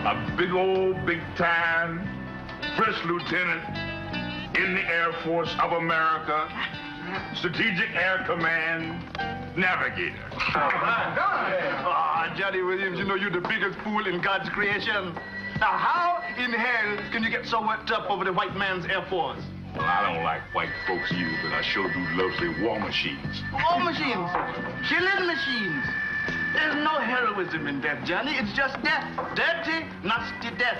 A big old, big-time first lieutenant in the Air Force of America, Strategic Air Command, navigator. Johnny Williams, you know you're the biggest fool in God's creation. Now, how in hell can you get so worked up over the white man's Air Force? Well, I don't like white folks either, but I sure do love their war machines. War machines? Killing machines. There's no heroism in death, Johnny. It's just death. Dirty, nasty death.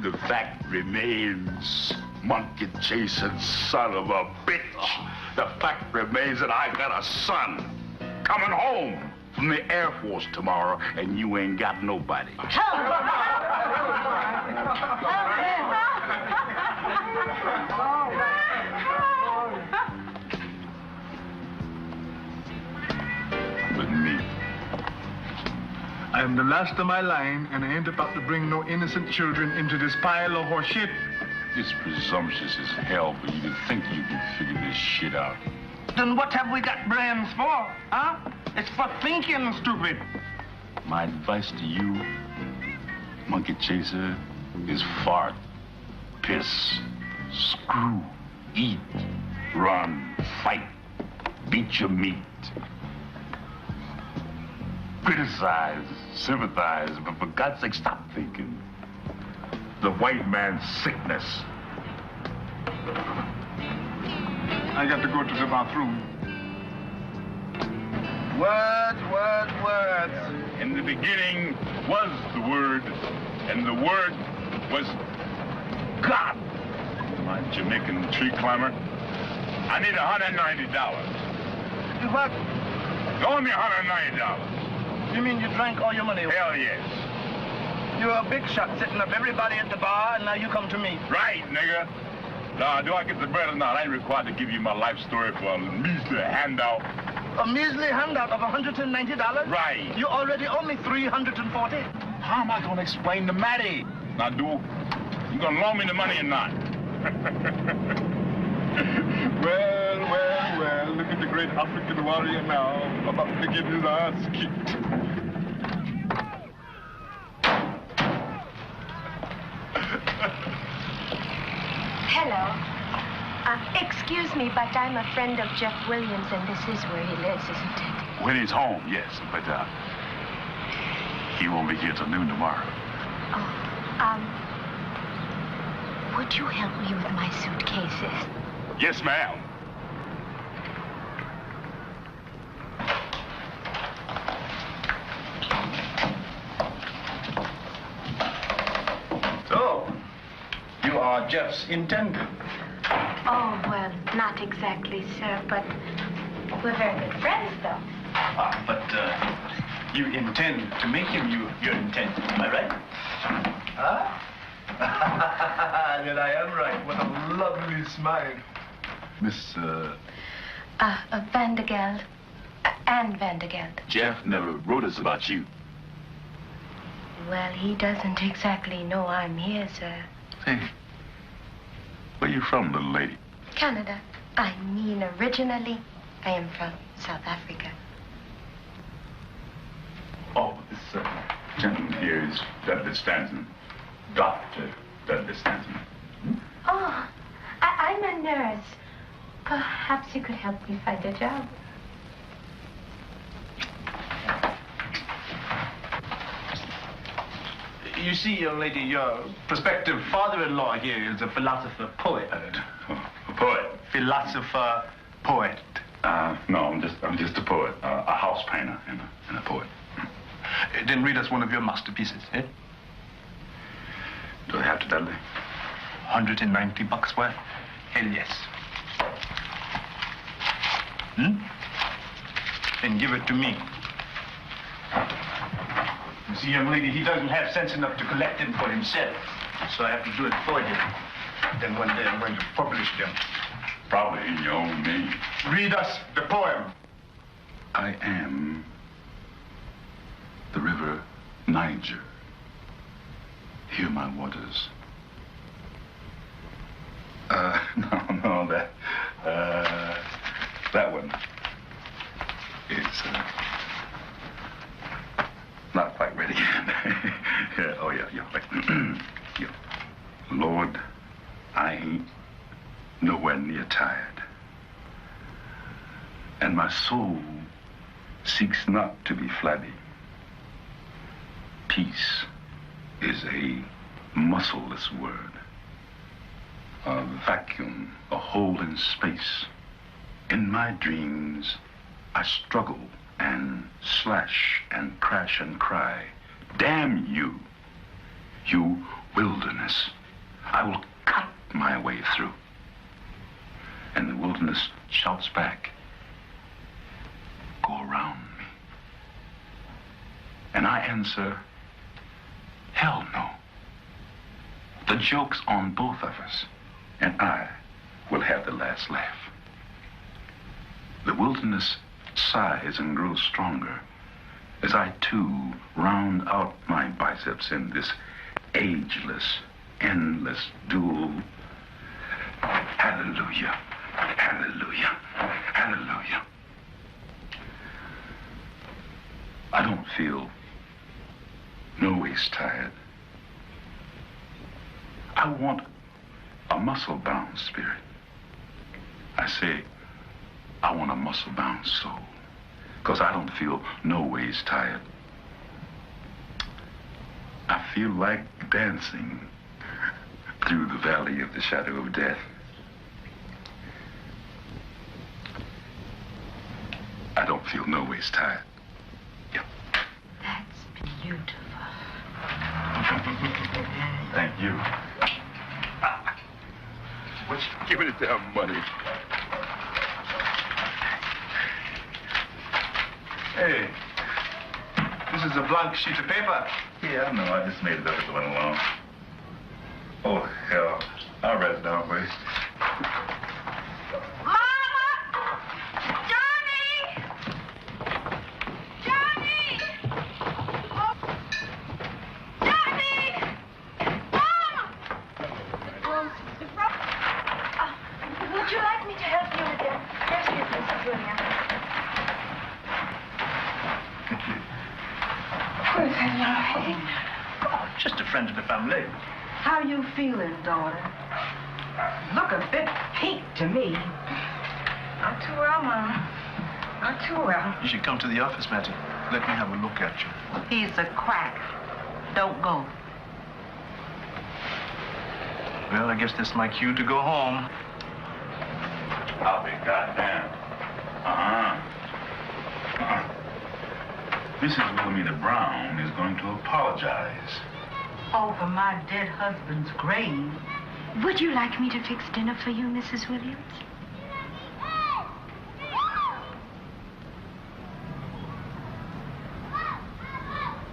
The fact remains, monkey chasing son of a bitch. The fact remains that I got a son coming home from the Air Force tomorrow, and you ain't got nobody. But me. I am the last of my line, and I ain't about to bring no innocent children into this pile of horse shit. It's presumptuous as hell for you to think you can figure this shit out. Then what have we got brains for, huh? It's for thinking, stupid. My advice to you, monkey chaser, is fart, piss, screw, eat, run, fight, beat your meat. Criticize, sympathize, but for God's sake, stop thinking. The white man's sickness. I got to go to the bathroom. Words, words, words. In the beginning was the Word, and the Word was God. My Jamaican tree climber, I need $190. What? Only $190. You mean you drank all your money? Hell yes. You're a big shot setting up everybody at the bar, and now you come to me. Right, nigga. Now, do I get the bread or not? I ain't required to give you my life story for a measly handout. A measly handout of $190? Right. You already owe me $340. How am I going to explain to Matty? Now, you going to loan me the money or not? Well, look at the great African warrior now, about to get his ass kicked. Hello. Excuse me, but I'm a friend of Jeff Williams, and this is where he lives, isn't it? When he's home, yes, but he won't be here till noon tomorrow. Oh, would you help me with my suitcases? Yes, ma'am. So, you are Jeff's intendant. Oh, well, not exactly, sir, but we're very good friends, though. But you intend to make him your intendant, am I right? Huh? Then I am right. What a lovely smile. Miss, Vandergeld. Anne Vandergeld. Jeff never wrote us about you. Well, he doesn't exactly know I'm here, sir. Hey, where you from, little lady? Canada. I mean, originally, I am from South Africa. Oh, this gentleman here is Dudley Stanton. Dr. Dudley Stanton. Oh, I'm a nurse. Perhaps you could help me find a job. You see, young lady, your prospective father-in-law here is a philosopher poet. A poet? Philosopher poet. No, I'm just a poet, a house painter and a poet. Then read us one of your masterpieces, eh? Do I have to, Dudley? $190 worth? Hell yes. Then give it to me. You see, young lady, he doesn't have sense enough to collect them for himself. So I have to do it for him. Then one day I'm going to publish them. Probably in your own name. Read us the poem. I am the river Niger. Hear my waters. No, that one is not quite ready yet. Yeah. Lord, I ain't nowhere near tired. And my soul seeks not to be flabby. Peace is a muscleless word. A vacuum, a hole in space. In my dreams, I struggle and slash and crash and cry. Damn you, you wilderness. I will cut my way through. And the wilderness shouts back, go around me. And I answer, hell no. The joke's on both of us, and I will have the last laugh. The wilderness sighs and grows stronger as I too round out my biceps in this ageless, endless duel. Hallelujah, hallelujah, hallelujah. I don't feel no ways tired. I want a muscle-bound spirit. I say, I want a muscle-bound soul, because I don't feel no ways tired. I feel like dancing through the valley of the shadow of death. I don't feel no ways tired. Yep. That's beautiful. Thank you. Give me the damn money. Hey, this is a blank sheet of paper. Yeah, I know. I just made it up as I went along. Oh, hell. I'll write it down for you. Would you like me to help you with your groceries, Mrs. Williams? Where's Henry? Oh, just a friend of the family. How you feeling, daughter? Look a bit pink to me. Not too well, Mom. Not too well. You should come to the office, Matty. Let me have a look at you. He's a crack. Don't go. Well, I guess this is my cue to go home. I'll be goddamn. Mrs. Wilhelmina Brown is going to apologize. Over my dead husband's grave. Would you like me to fix dinner for you, Mrs. Williams?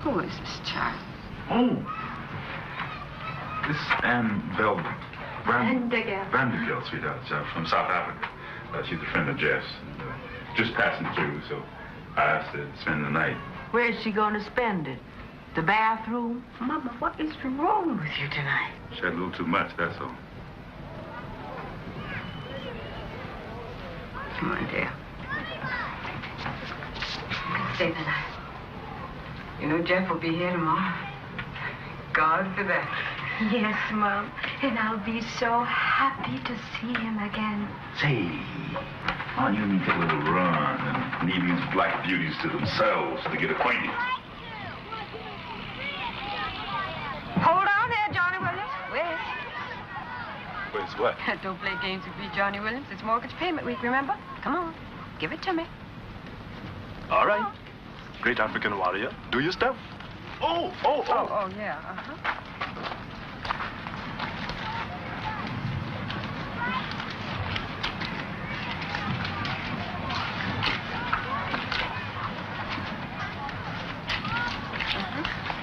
Who is this child? Oh. This is Ann Velden. Vanderbilt, sweetheart, from South Africa. She's a friend of Jeff's. And, just passing through, so I asked her to spend the night. Where's she going to spend it? The bathroom? Mama, what is wrong with you tonight? She had a little too much, that's all. Come on, dear. Stay the night. You know Jeff will be here tomorrow. God for that. Yes, Mom. And I'll be so happy to see him again. Say, why don't you take a little run and leave these black beauties to themselves to get acquainted? Hold on there, Johnny Williams. Wait. Where's what? Don't play games with me, Johnny Williams. It's mortgage payment week, remember? Come on. Give it to me. All right. Great African warrior. Do your stuff. Oh, yeah. Uh-huh.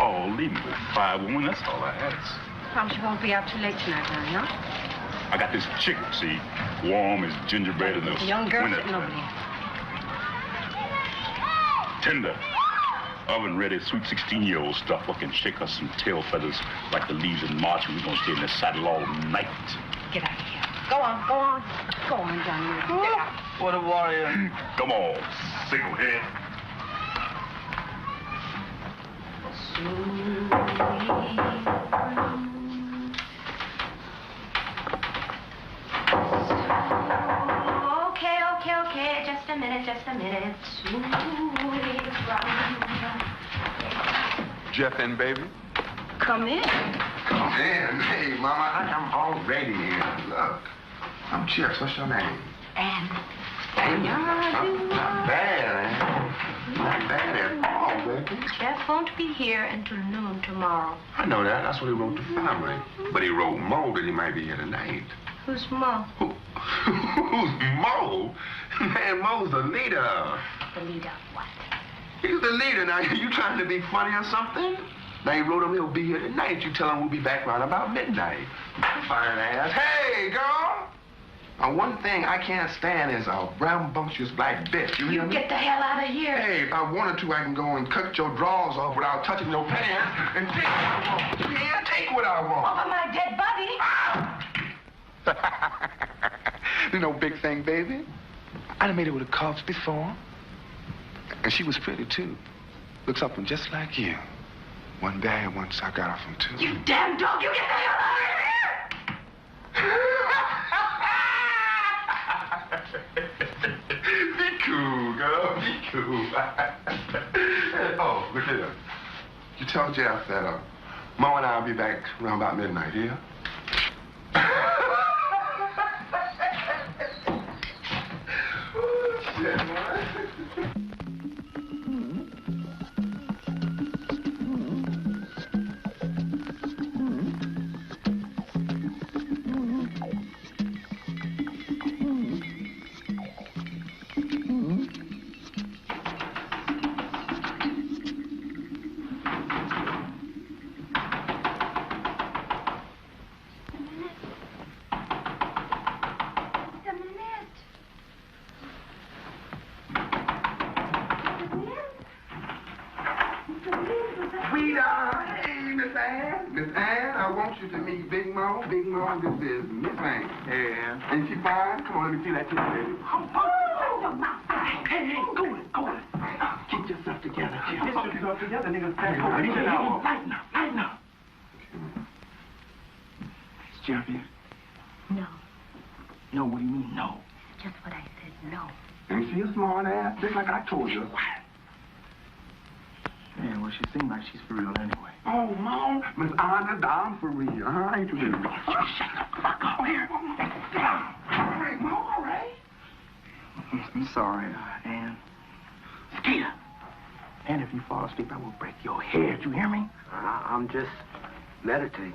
Oh, leave me with 5 women. That's all I ask. Promise you won't be out too late tonight, honey, huh? I got this chick, see, warm as gingerbread in the The young girl winter. sitting over there. Tender, oven-ready, sweet 16-year-old stuff. I can shake her some tail feathers like the leaves in March, and we're going to stay in the saddle all night. Get out of here. Go on, go on. Go on, Johnny. Get out. What a warrior. Come on, sicklehead. Sweet Jeff in, baby? Come in. Come in. Hey, Mama, I am already here. Look, I'm Jeff. What's your name? Anne. Anne. Not bad, Anne. Not bad at all, baby. Jeff won't be here until noon tomorrow. I know that. That's what he wrote to family. But he wrote Mo that he might be here tonight. Who's Mo? Who's Mo? Man, Mo's the leader. The leader of what? He's the leader. Now, you trying to be funny or something? Now, he wrote him he'll be here tonight. You tell him we'll be back around about midnight. Fine ass. Hey, girl! Now, one thing I can't stand is a rambunctious black bitch. You hear me? Get the hell out of here. Hey, if I wanted to, I can go and cut your drawers off without touching your pants and take what I want. Yeah, take what I want. Over my dead body. You know, big thing, baby. I done made it with a Cubs before. And she was pretty, too. Looks something just like you. One bad once I got her from two. You damn dog, you get the hell out of here! Be cool, girl. Be cool. Oh, look here. You tell Jeff that Mo and I'll be back around about midnight, yeah? Oh, shit, man. This is Miss Ann. Hey, Ann. Ain't she fine? Come on, let me see that titty, baby. Hey, go on. Get yourself together, Jim. Get yourself together, nigga. Lighten up. Is Jeff here? No. No, what do you mean, no? Just what I said, no. Ain't she a smart ass? Just like I told you. Yeah, well, she seems like she's for real anyway. Oh, Mom, Miss Anna, I'm for real. Ain't you here? Shut the fuck up here. All right, Mom, all right. I'm sorry, Ann. Skeeter. And if you fall asleep, I will break your head. You hear me? I'm just meditating.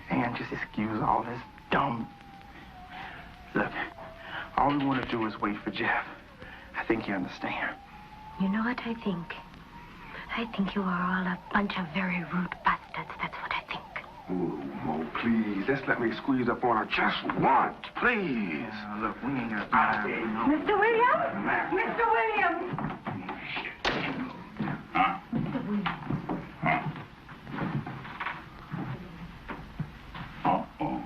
Ann, just excuse all this dumb... Look, all we want to do is wait for Jeff. I think you understand. You know what I think? I think you are all a bunch of very rude bastards. That's what I think. Oh, Mo, please. Just let me squeeze up on her just once, please. Look, we ain't got time. Mr. Williams? Mr. Williams! Huh? Mr. Williams. Huh? Uh-oh.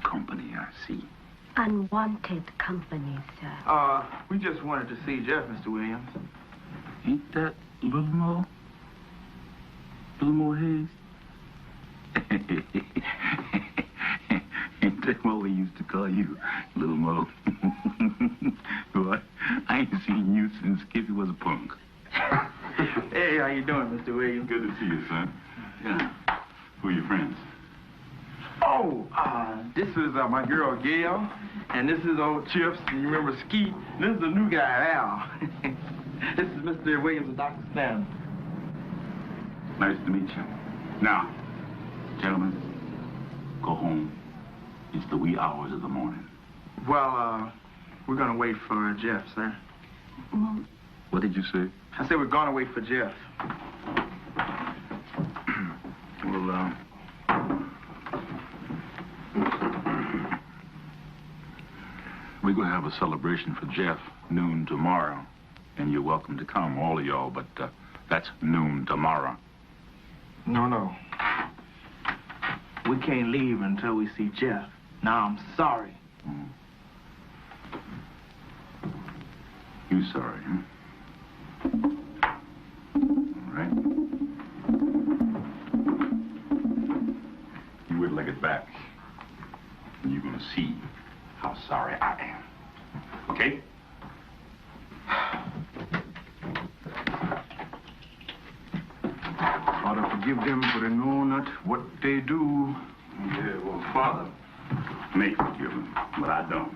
Company, I see. Unwanted company, sir. We just wanted to see Jeff, Mr. Williams. Ain't that Little Mo? Little Mo Hayes? Ain't that what we used to call you, Little Mo? Boy, I ain't seen you since Skippy was a punk. Hey, how you doing, Mr. Williams? Good to see you, son. Yeah. Who are your friends? Oh, this is my girl, Gail, and this is old Chips, and you remember Skeet. This is the new guy, Al. This is Mr. Williams and Dr. Stanley. Nice to meet you. Now, gentlemen, go home. It's the wee hours of the morning. Well, we're gonna wait for Jeff, sir. What did you say? I said we're gonna wait for Jeff. Well, we're going to have a celebration for Jeff noon tomorrow. And you're welcome to come, all of y'all, but that's noon tomorrow. No. We can't leave until we see Jeff. Now, I'm sorry. You sorry, huh? All right. You would like back, and you're gonna see how sorry I am. Okay? Father, forgive them, for they know not what they do. Yeah, well, Father may forgive him, but I don't.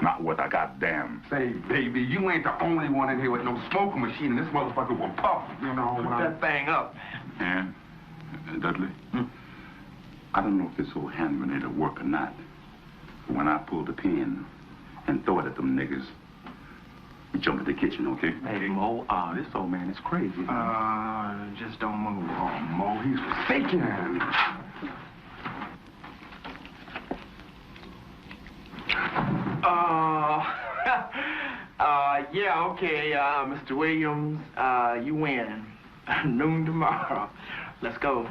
Not what I goddamn. Say, baby, you ain't the only one in here with no smoking machine, and this motherfucker will puff, you know. Put that thing up. And, Dudley, I don't know if this old hand grenade will work or not, but when I pull the pin and throw it at them niggas, you jump in the kitchen, okay? Hey, Mo, this old man is crazy. Just don't move. Oh, Mo, he's faking. Yeah, okay, Mr. Williams, you win. Noon tomorrow. Let's go.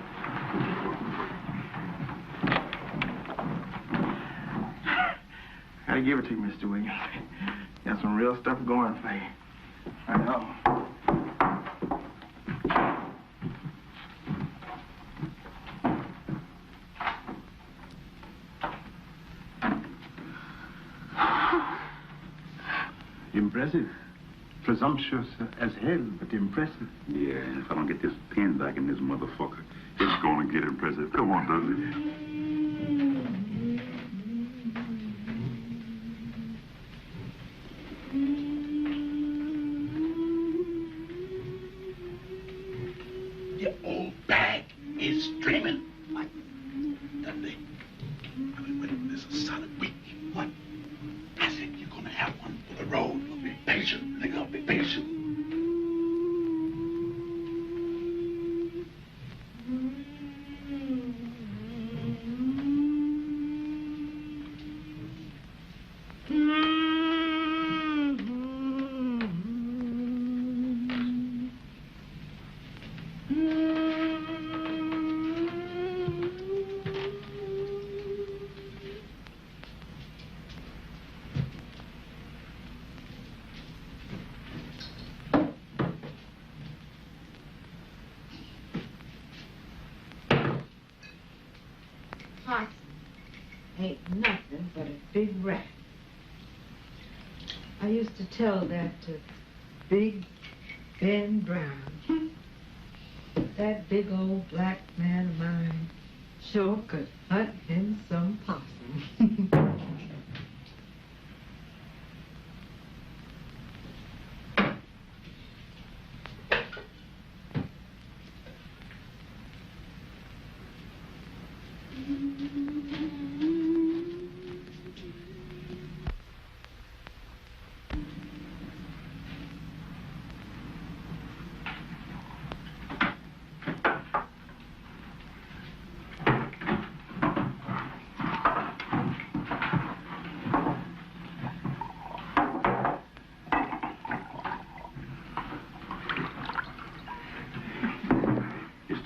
Gotta give it to you, Mr. Williams. Got some real stuff going for you. I know. Impressive. Presumptuous as hell, but impressive. Yeah, and if I don't get this pin back in this motherfucker, it's gonna get impressive. Come on, Dudley. Your old bag is dreaming. What? Dudley, I've been waiting for this a solid week. What? I said you're gonna have one for the road. But be patient, nigga, be patient. Tyson ain't nothing but a big rat. I used to tell that to Big Ben Brown. That big old black man of mine sure could hunt him some possum.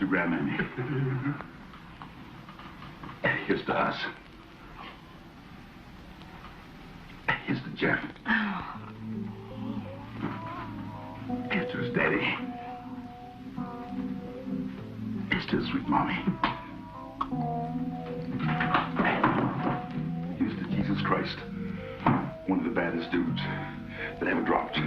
Grandmammy. Here's to us. Here's to Jeff. Here's to his daddy. Here's to his sweet mommy. Here's to Jesus Christ, one of the baddest dudes that ever dropped.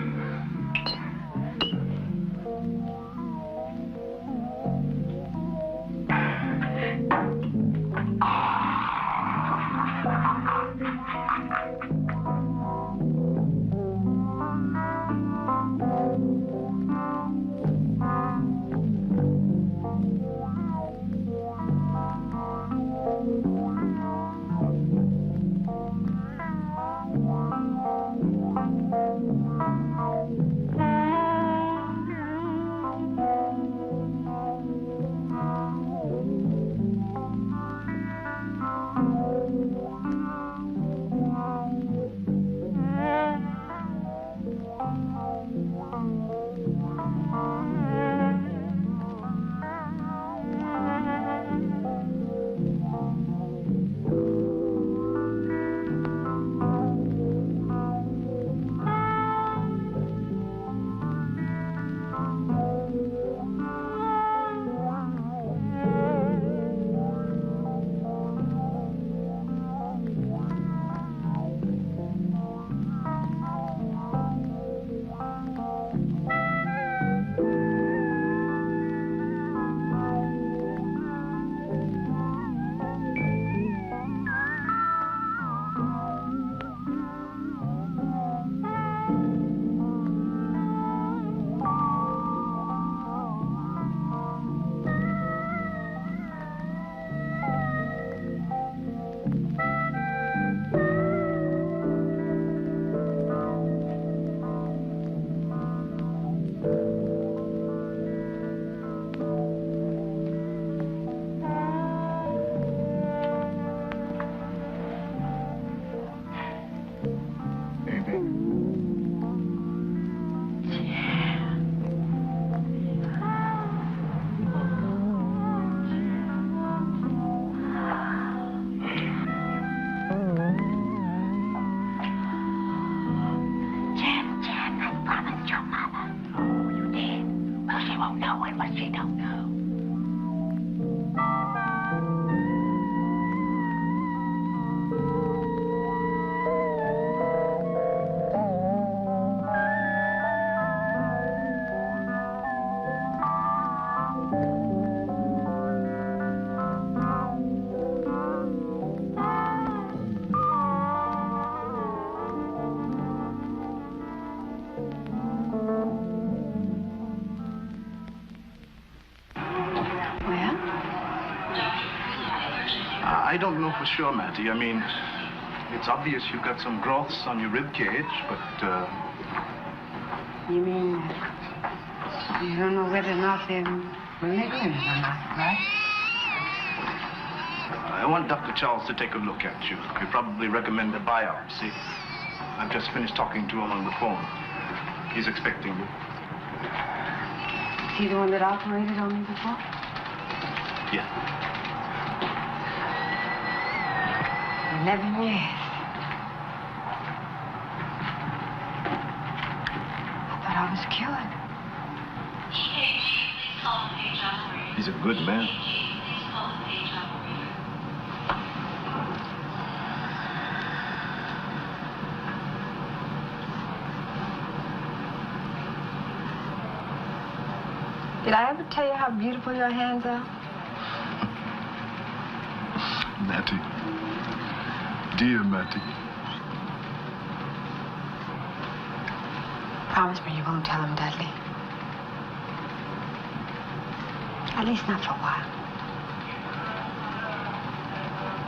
I don't know for sure, Matty. I mean, it's obvious you've got some growths on your rib cage, but, You mean you don't know whether or not they're malignant or not, right? I want Dr. Charles to take a look at you. He'll probably recommend a biopsy. I've just finished talking to him on the phone. He's expecting you. Is he the one that operated on me before? Yeah. 11 years. I thought I was cured. He's a good man. Did I ever tell you how beautiful your hands are? Matty. Dear Matty. Promise me you won't tell him, Dudley. At least not for a while.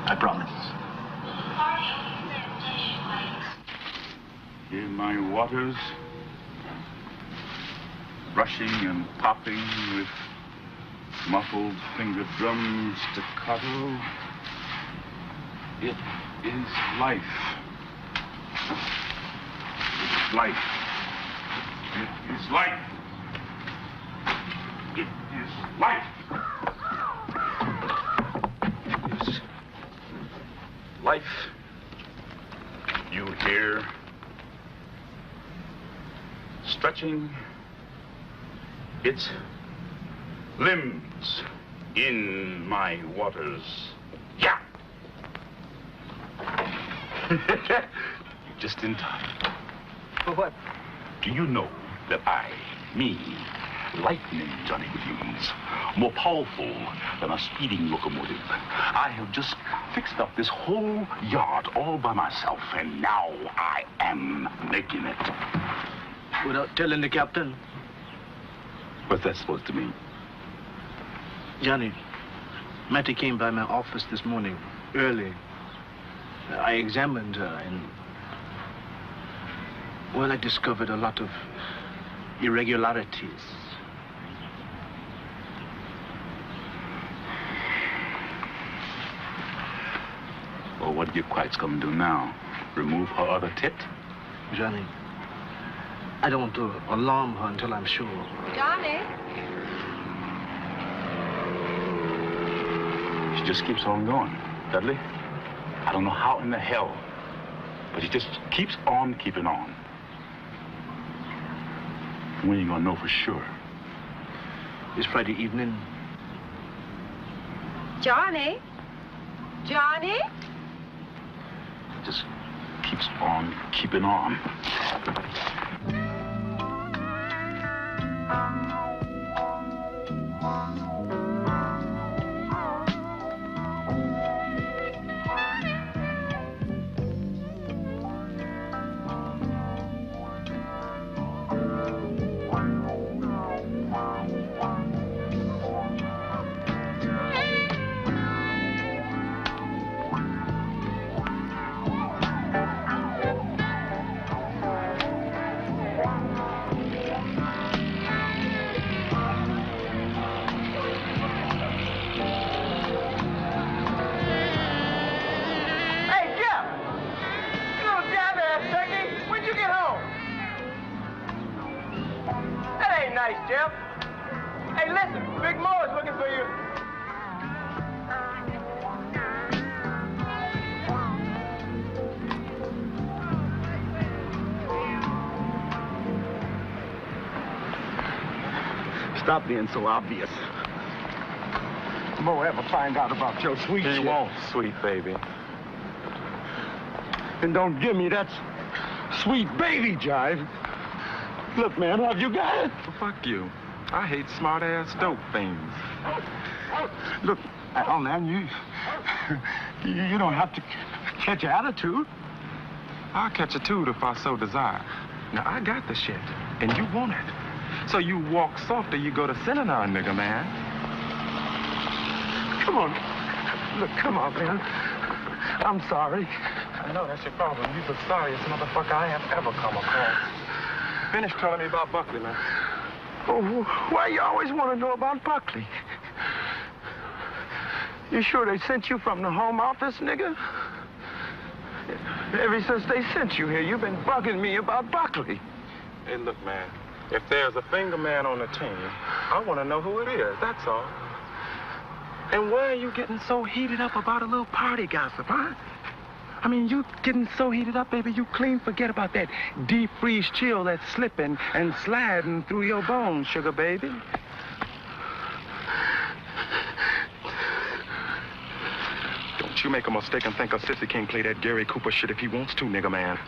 I promise. In my waters, rushing and popping with muffled finger drum staccato. It is life. It's life. It is life. It is life. It is life. You hear stretching its limbs in my waters. Yeah. Just in time. For what? Do you know that me, Lightning Johnny Williams, more powerful than a speeding locomotive, I have just fixed up this whole yard all by myself, and now I am making it. Without telling the captain? What's that supposed to mean? Johnny, Matty came by my office this morning, early. I examined her and, well, I discovered a lot of irregularities. Well, what you quite's gonna do now? Remove her other tit? Johnny, I don't want to alarm her until I'm sure. Johnny? She just keeps on going, Dudley. I don't know how in the hell, but she just keeps on keeping on. When are you gonna know for sure? It's Friday evening. Johnny? Johnny? Just keeps on keeping on. Stop being so obvious. Mo ever find out about your sweet shit? He won't, sweet baby. And don't give me that sweet baby jive. Look, man, have you got it? Well, fuck you. I hate smart-ass dope things. Look, oh, man, you don't have to catch attitude. I'll catch a toot if I so desire. Now, I got the shit, and you want it. So you walk softer, you go to seminar, nigga, man. Come on. Look, come on, man. I'm sorry. I know, that's your problem. You're the sorriest motherfucker I have ever come across. Finish telling me about Buckley, man. Oh, why you always want to know about Buckley? You sure they sent you from the home office, nigga? Ever since they sent you here, you've been bugging me about Buckley. Hey, look, man. If there's a finger man on the team, I want to know who it is, that's all. And why are you getting so heated up about a little party gossip, huh? I mean, you getting so heated up, baby, you clean forget about that deep freeze chill that's slipping and sliding through your bones, sugar baby. Don't you make a mistake and think a sissy can't play that Gary Cooper shit if he wants to, nigga man.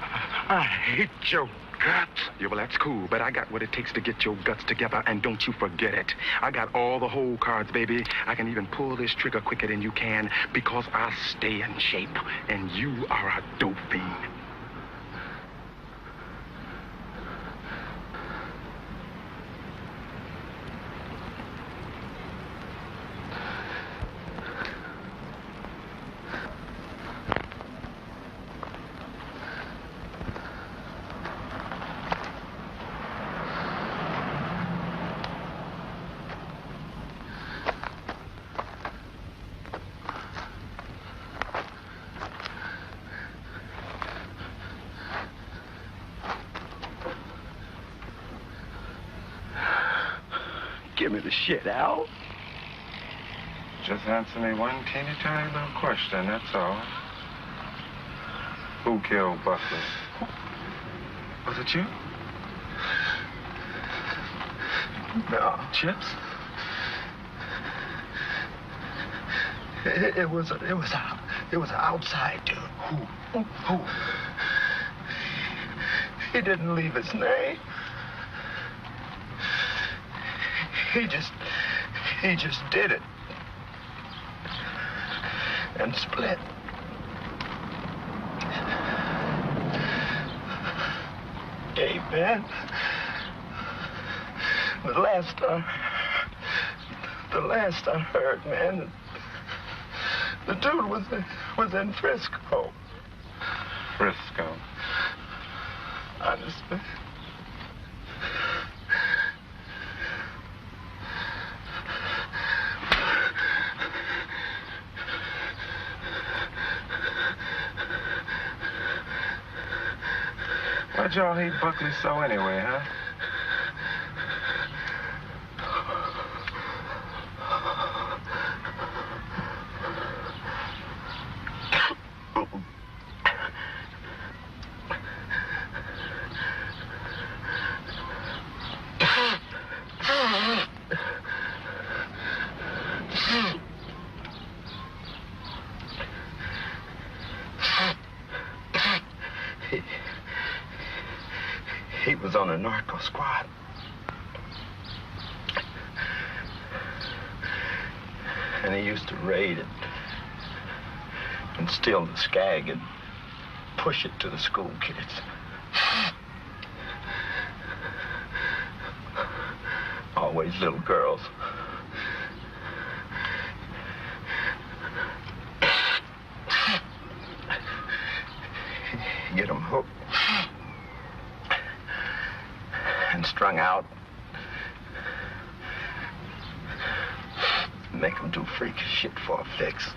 I hate your guts. Yeah, well, that's cool, but I got what it takes to get your guts together, and don't you forget it. I got all the hole cards, baby. I can even pull this trigger quicker than you can because I stay in shape, and you are a dope fiend. Give me the shit, Al. Just answer me one teeny tiny little question, that's all. Who killed Buckley? Was it you? No. Chips? It was an outside dude. Who? He didn't leave his name. He just did it. And split. Hey, man. The last I heard, man, the dude was in Frisco. Frisco. Honestly. Why'd y'all hate Buckley so anyway, huh? He was on a narco squad. And he used to raid it and steal the skag and push it to the school kids. Always little girls. Get them hooked and strung out. Make them do freaky shit for a fix.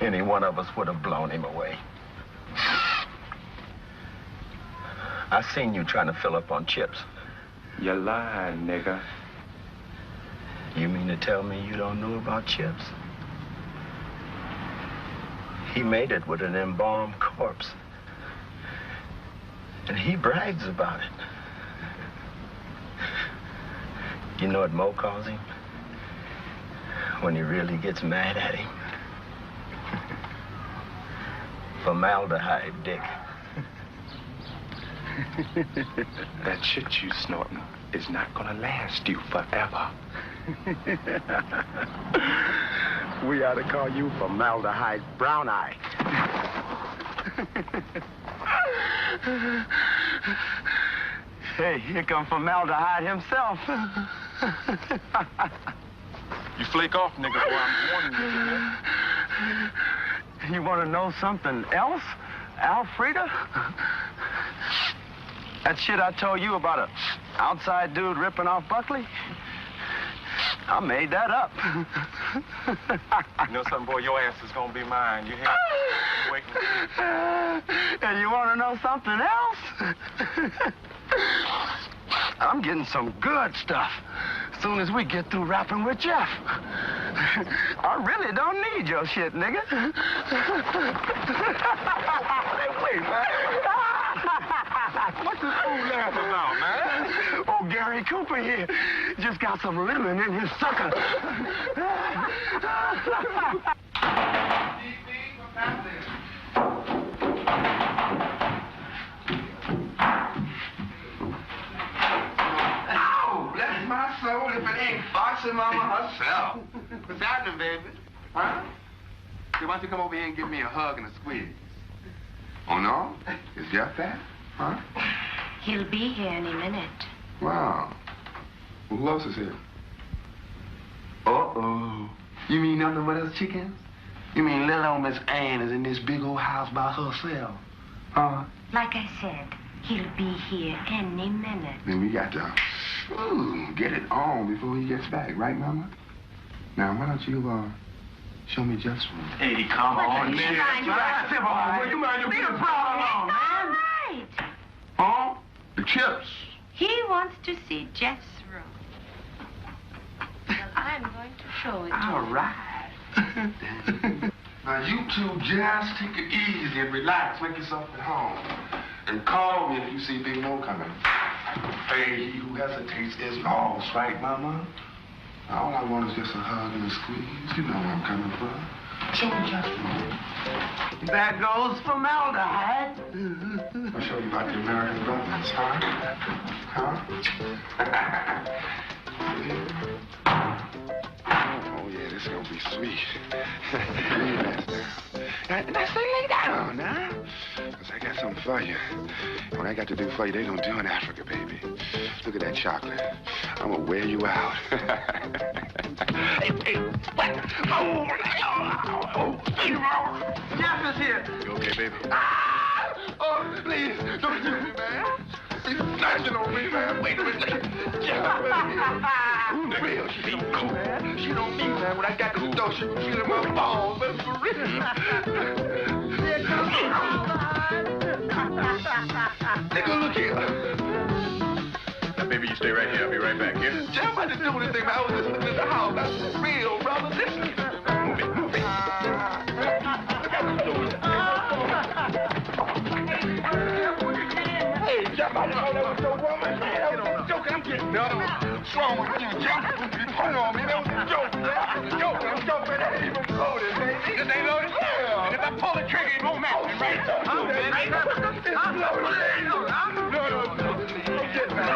Any one of us would have blown him away. I seen you trying to fill up on chips. You lying, nigga. You mean to tell me you don't know about chips? He made it with an embalmed corpse. And he brags about it. You know what Mo calls him? When he really gets mad at him? Formaldehyde dick. That shit you snorting is not gonna last you forever. We ought to call you Formaldehyde Brown Eye. Hey, here come formaldehyde himself. You flake off, nigga, boy, I'm warning you, man. You want to know something else, Alfreda? That shit I told you about a outside dude ripping off Buckley? I made that up. You know something, boy? Your ass is gonna be mine. You hear? Wait and see. And you want to know something else? I'm getting some good stuff as soon as we get through rapping with Jeff. I really don't need your shit, nigga. Hey, wait, man. What's this fool laughing about, man? Oh, Gary Cooper here just got some lemon in his sucker. Oh, bless my soul if it ain't Foxy Mama herself. What's happening, baby? Huh? Hey, why don't you come over here and give me a hug and a squeeze? Oh, no? Is Jeff there? Huh? He'll be here any minute. Wow. Well, who else is here? Uh-oh. You mean nothing but us chickens? You mean little old Miss Ann is in this big old house by herself? Huh? Like I said, he'll be here any minute. Then we got to get it on before he gets back, right, Mama? Now, why don't you, show me Jeff's room? Hey, come on, man. You mind your business alone, man? All right. Huh? The chips. He wants to see Jeff's room. Well, I'm going to show it to All him. right. Now, you two just take it easy and relax. Make yourself at home. And call me if you see Big Mo coming. Hey, he who hesitates is lost, right, Mama? All I want is just a hug and a squeeze. You know where I'm coming from. Show me just one. That goes formaldehyde. I'll show you about the American brothers, huh? Huh? Oh, yeah, this is gonna be sweet. Now, stay lay down, now. Because I got something for you. What I got to do for you, they don't do in Africa, baby. Look at that chocolate. I'm gonna wear you out. Hey, what? Oh, Jeff is here. You okay, baby? Oh, please, don't shoot me, man. He's snatching on me, man. Wait a minute. Jeff, real. She don't me, man. She don't me, man. When I got to the door, she was feeling my balls, man, for real. Nigga, look here. Now, baby, you stay right here. I'll be right back, here. Jeff, I didn't do anything, man. I was just looking at the house. That's real, brother. Listen to me, man. Move it, move it. Hey, Jeff, I didn't know that was your woman, man. That was a joke. I'm getting what's wrong with you, Jeff? Hold on, man. That was a joke, man. I'm joking. That ain't even loaded, baby. It ain't loaded? Yeah. And if I pull the trigger, it won't match me, right? I'm loaded. No. Don't get me, man.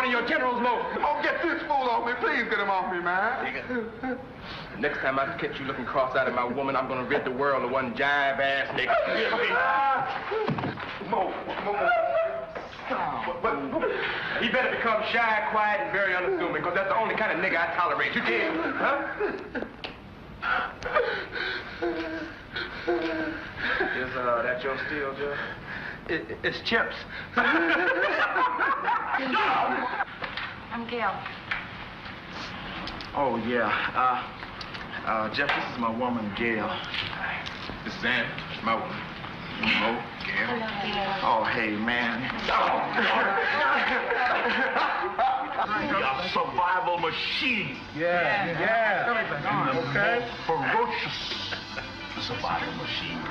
Your general's low. Oh, get this fool off me. Please get him off me, man. Nigga. Next time I catch you looking cross-eyed at my woman, I'm gonna rid the world of one jive-ass nigga. Mo. He better become shy, quiet, and very unassuming, because that's the only kind of nigga I tolerate. You dig? Huh? Is that your steel, Joe? It's chips. I'm Gail. Oh, yeah. Jeff, this is my woman, Gail. This is Ann, my woman. Mo, Gail. Hello, Gail. Oh, hey, man. You're a survival machine. Yeah. Okay? Ferocious survival machine.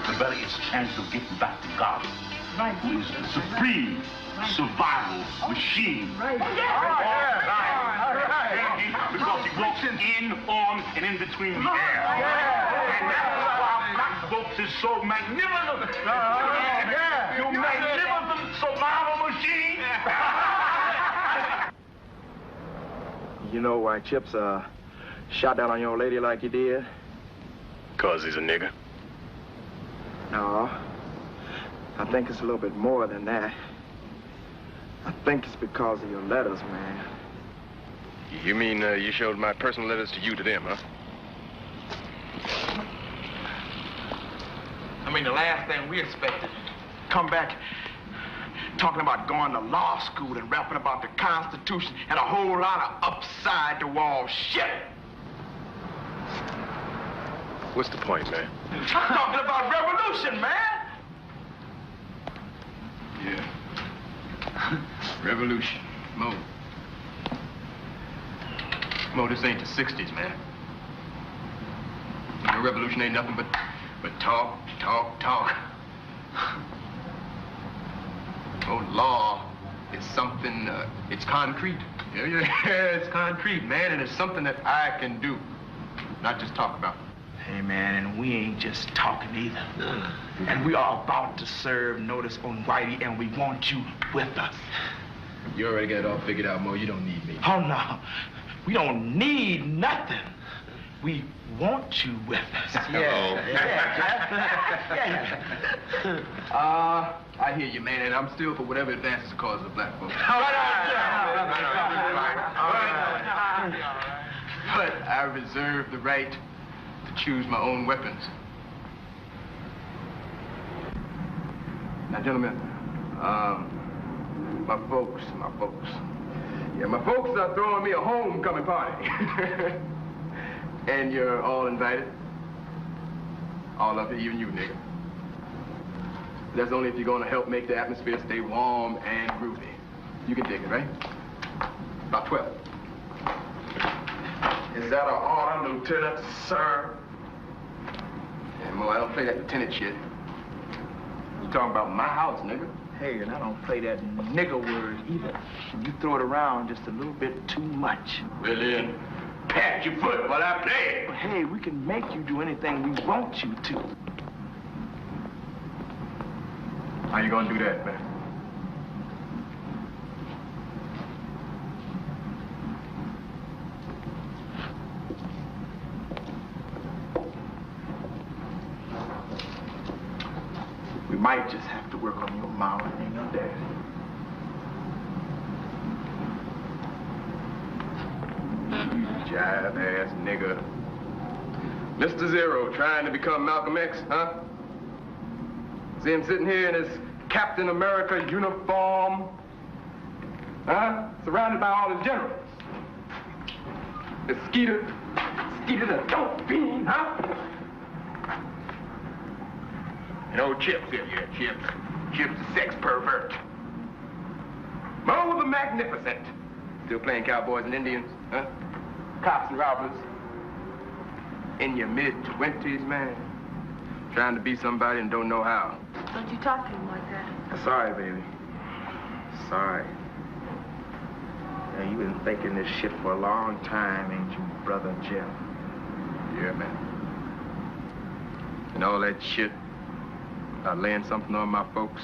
The very chance of getting back to God. who is the supreme survival machine. Because he walks in, on, and in between the air. And that's why black folks is so magnificent. You magnificent survival machine. You know why Chips shot down on your lady like he did? 'Cause he's a nigger? No. I think it's a little bit more than that. I think it's because of your letters, man. You mean you showed my personal letters to you to them, huh? I mean, the last thing we expected, come back talking about going to law school and rapping about the Constitution and a whole lot of upside-the-wall shit. What's the point, man? I'm talking about revolution, man. Yeah. Revolution. Mo, this ain't the 60s, man. You know, revolution ain't nothing but talk. Oh, law is something, it's concrete. Yeah, it's concrete, man, and it's something that I can do, not just talk about. Hey, man, and we ain't just talking either. And we are about to serve notice on Whitey, and we want you with us. You already got it all figured out, Mo. You don't need me. Oh, no. We don't need nothing. We want you with us. Yeah. I hear you, man, and I'm still for whatever advances the cause of black folks. But I reserve the right to choose my own weapons. Now, gentlemen, my folks. Yeah, my folks are throwing me a homecoming party. And you're all invited. All of you, even you, nigga. That's only if you're gonna help make the atmosphere stay warm and groovy. You can dig it, right? About 12. Is that an order, Lieutenant, sir? Yeah, Mo, I don't play that lieutenant shit. You talking about my house, nigga? Hey, and I don't play that nigger word either. You throw it around just a little bit too much. Well, then, pat your foot while I play. But hey, we can make you do anything we want you to. How you gonna do that, man? We might just have to work on your mama and your daddy. Jive-ass nigga. Mr. Zero trying to become Malcolm X, huh? See him sitting here in his Captain America uniform, huh? Surrounded by all his generals. The Skeeter the dope fiend, huh? And old Chips here, Chips the sex pervert. Mo the Magnificent. Still playing cowboys and Indians, huh? Cops and robbers. In your mid-20s, man. Trying to be somebody and don't know how. Don't you talk to him like that. Sorry, baby. Sorry. Yeah, you've been thinking this shit for a long time, ain't you, Brother Jeff? Yeah, man. And all that shit about laying something on my folks.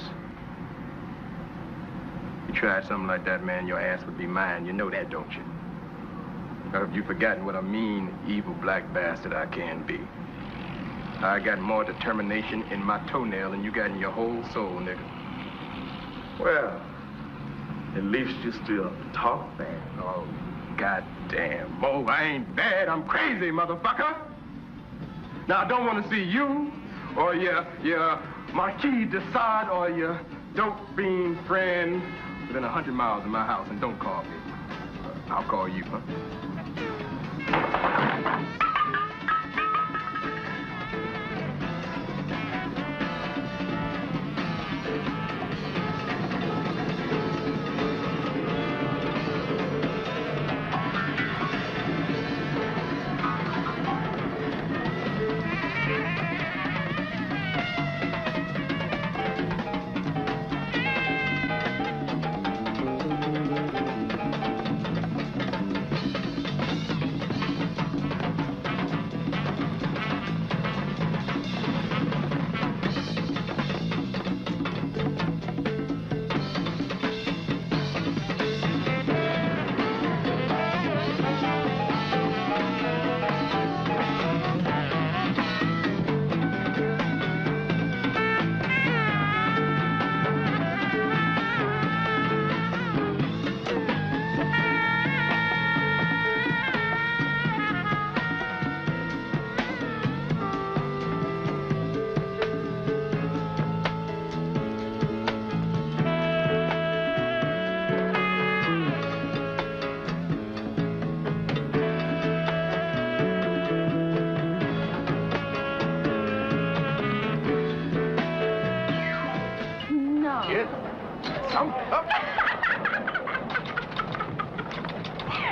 You tried something like that, man, your ass would be mine. You know that, don't you? Or have you forgotten what a mean, evil black bastard I can be? I got more determination in my toenail than you got in your whole soul, nigga. Well, at least you still talk bad. Oh, goddamn, Mo, I ain't bad. I'm crazy, motherfucker. Now, I don't want to see you or your Marquis de Sade or your dope fiend friend within 100 miles of my house, and don't call me. I'll call you, huh?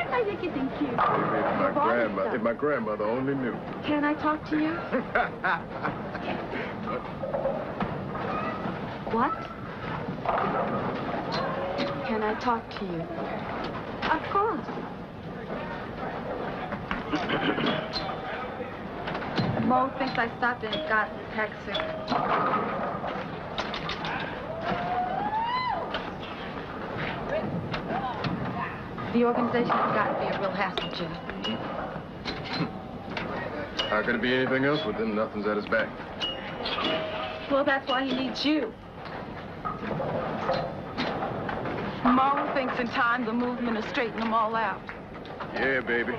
I think you think cute. If my grandmother only knew. Can I talk to you? What? Can I talk to you? Of course. Mo thinks I stopped in and got sick. The organization has got to be a real hassle, Jeff. How could it be anything else with them? Nothing's at his back. Well, that's why he needs you. Mo thinks in time the movement will straighten them all out. Yeah, baby.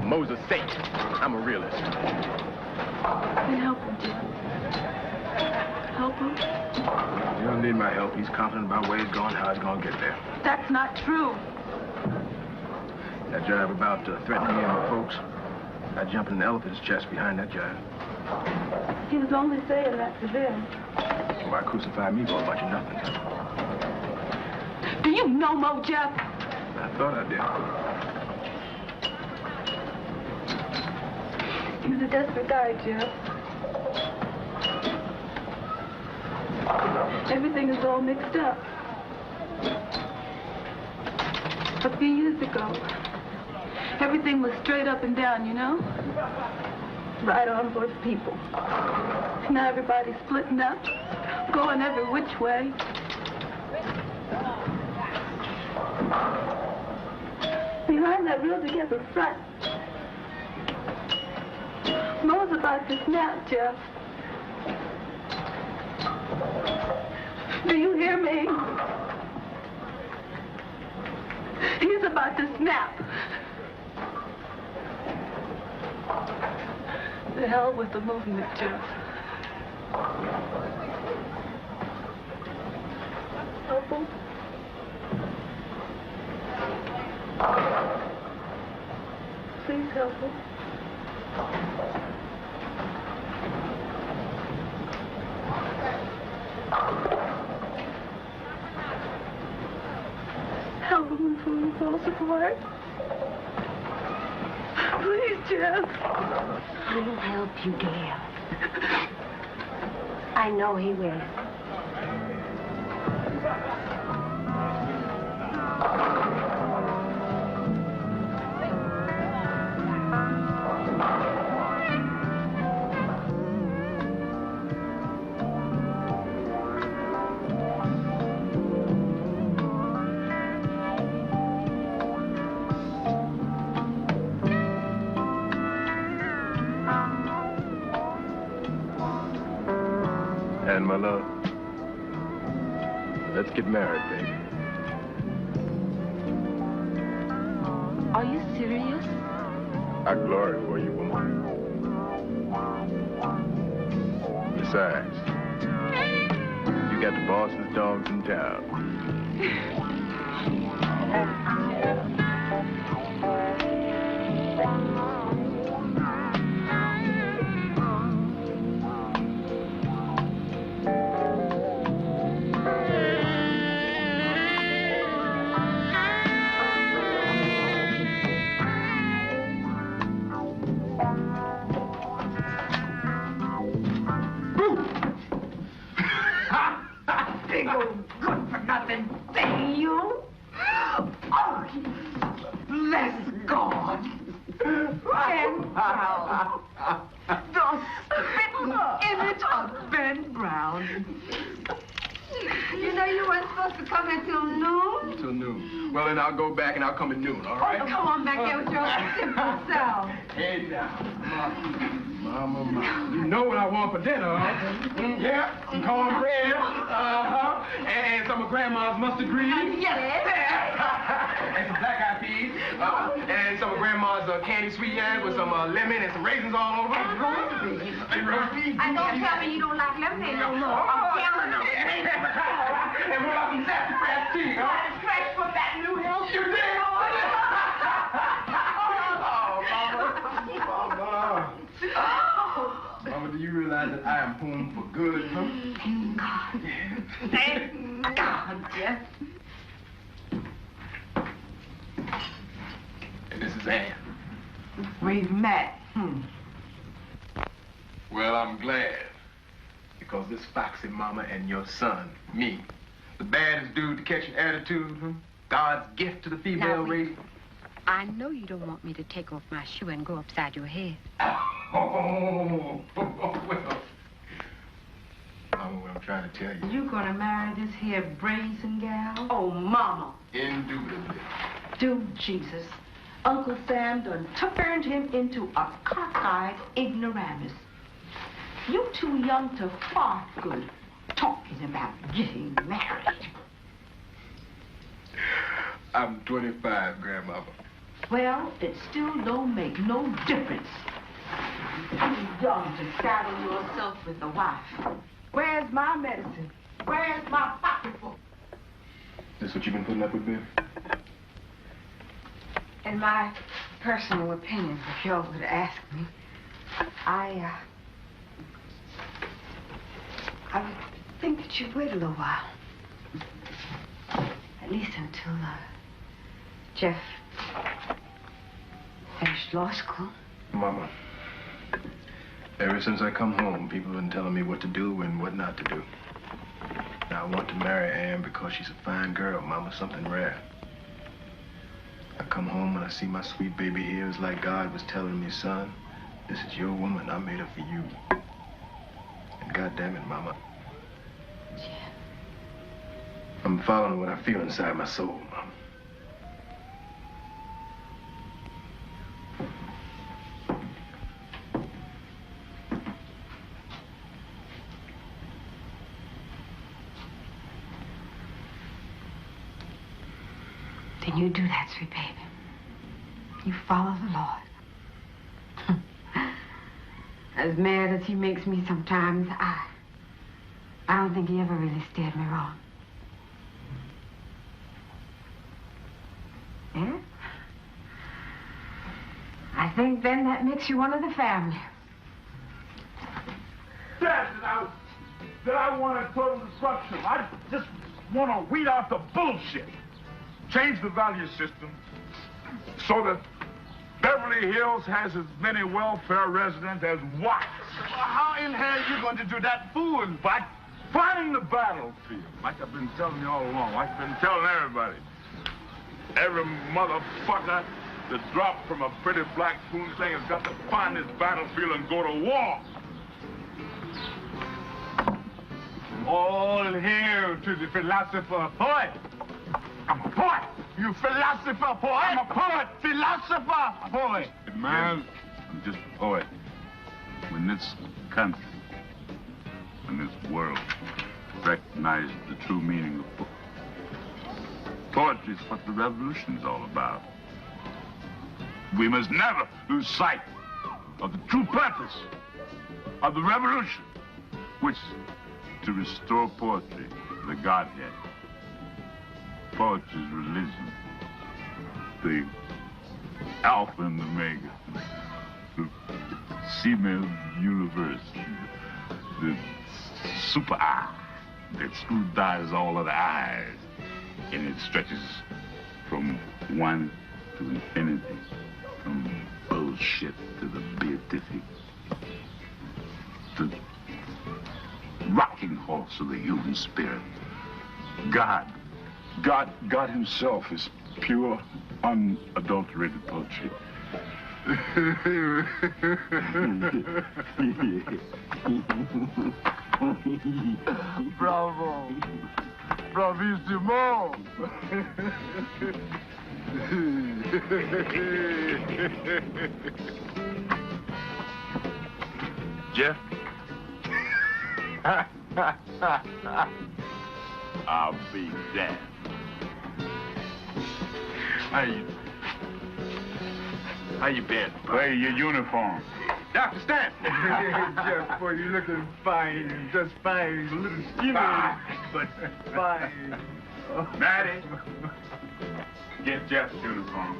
Mo's a saint. I'm a realist. Then help him, Jeff. Help him. You don't need my help. He's confident about where he's going, how he's going to get there. That's not true. That jive about threatening me and my folks, I jumped in the elephant's chest behind that jive. He was only saying that to them. So why crucify me for a bunch of nothing? Do you know Mo, Jeff? I thought I did. He's a desperate guy, Jeff. Everything is all mixed up. A few years ago, everything was straight up and down, you know? Right on for the people. Now everybody's splitting up, going every which way. Behind that real together front, Mo's about to snap, Jeff. Do you hear me? He's about to snap. The hell with the movement, Jeff. Help him. Please help him. Help him before he falls apart. Please, Jeff. He'll help you, dear. I know he will. And my love, let's get married, baby. Are you serious? I glory for you, woman. Besides, you got the boss's dogs in town. Big old good-for-nothing thing, you. Oh, let's go. Ben Brown. The spitting image of Ben Brown. You know you weren't supposed to come until noon? Till noon. Well, then I'll go back and I'll come at noon, all right? Oh, come on back there with your simple self. Hey, now. Mama. You know what I want for dinner, huh? Yeah, some cornbread, and some of Grandma's mustard greens. Yes. And some black-eyed peas, and some of Grandma's candy sweet yams with some lemon and some raisins all over. And roast beef. And roast beef. And don't tell me you don't like lemonade no more. I'm telling you. And what about some sassy fresh tea, huh? Fresh from that new hill. You did? Mama, do you realize that I am home for good, huh? God. Yeah. Thank God, Jeff. saying? We've met. Well, I'm glad. Because this foxy mama and your son, me, the baddest dude to catch an attitude, God's gift to the female race. I know you don't want me to take off my shoe and go upside your head. Oh, well. Mama, what I'm trying to tell you. You gonna marry this here brazen gal? Oh, Mama. Indubitably. Do Jesus. Uncle Sam done turned him into a cockeyed ignoramus. You too young to fart good, talking about getting married. I'm 25, Grandmama. Well, it still don't make no difference. You're too young to saddle yourself with a wife. Where's my medicine? Where's my pocketbook? This what you've been putting up with, baby? In my personal opinion, if y'all would ask me, I would think that you'd wait a little while. At least until, Jeff finished law school. Mama, ever since I come home, people have been telling me what to do and what not to do. Now, I want to marry Ann because she's a fine girl, Mama, something rare. I come home and I see my sweet baby here. It's like God was telling me, son, this is your woman. I made her for you. And goddamn it, Mama. Jeff. I'm following what I feel inside my soul, Mama. Then you do that, sweet baby. You follow the Lord. As mad as he makes me sometimes, I don't think he ever really steered me wrong. Yeah? I think then that makes you one of the family. Dad, that I want total destruction. I just want to weed out the bullshit. Change the value system so that Beverly Hills has as many welfare residents as whites. How in hell are you going to do that, fool? By finding the battlefield, like I've been telling you all along, like I've been telling everybody. Every motherfucker that dropped from a pretty black spoon thing has got to find this battlefield and go to war. All hail to the philosopher poet. I'm a poet. You philosopher poet. I'm a poet. Philosopher poet. Man, I'm just a poet. When this country, when this world recognize the true meaning of poetry. Poetry is what the revolution is all about. We must never lose sight of the true purpose of the revolution, which is to restore poetry to the Godhead. Poetry's religion, the Alpha and Omega, the female universe, the super eye that scrutinizes all of the eyes, and it stretches from one to infinity, from bullshit to the beatific, the rocking horse of the human spirit. God himself is pure, unadulterated poetry. Bravo. Bravissimo. Jeff? I'll be damned. How you been? Wear your uniform. Dr. Stan. Jeff, boy, you're looking fine. Just fine. A little skinny, but fine. Maddie, get Jeff's uniform.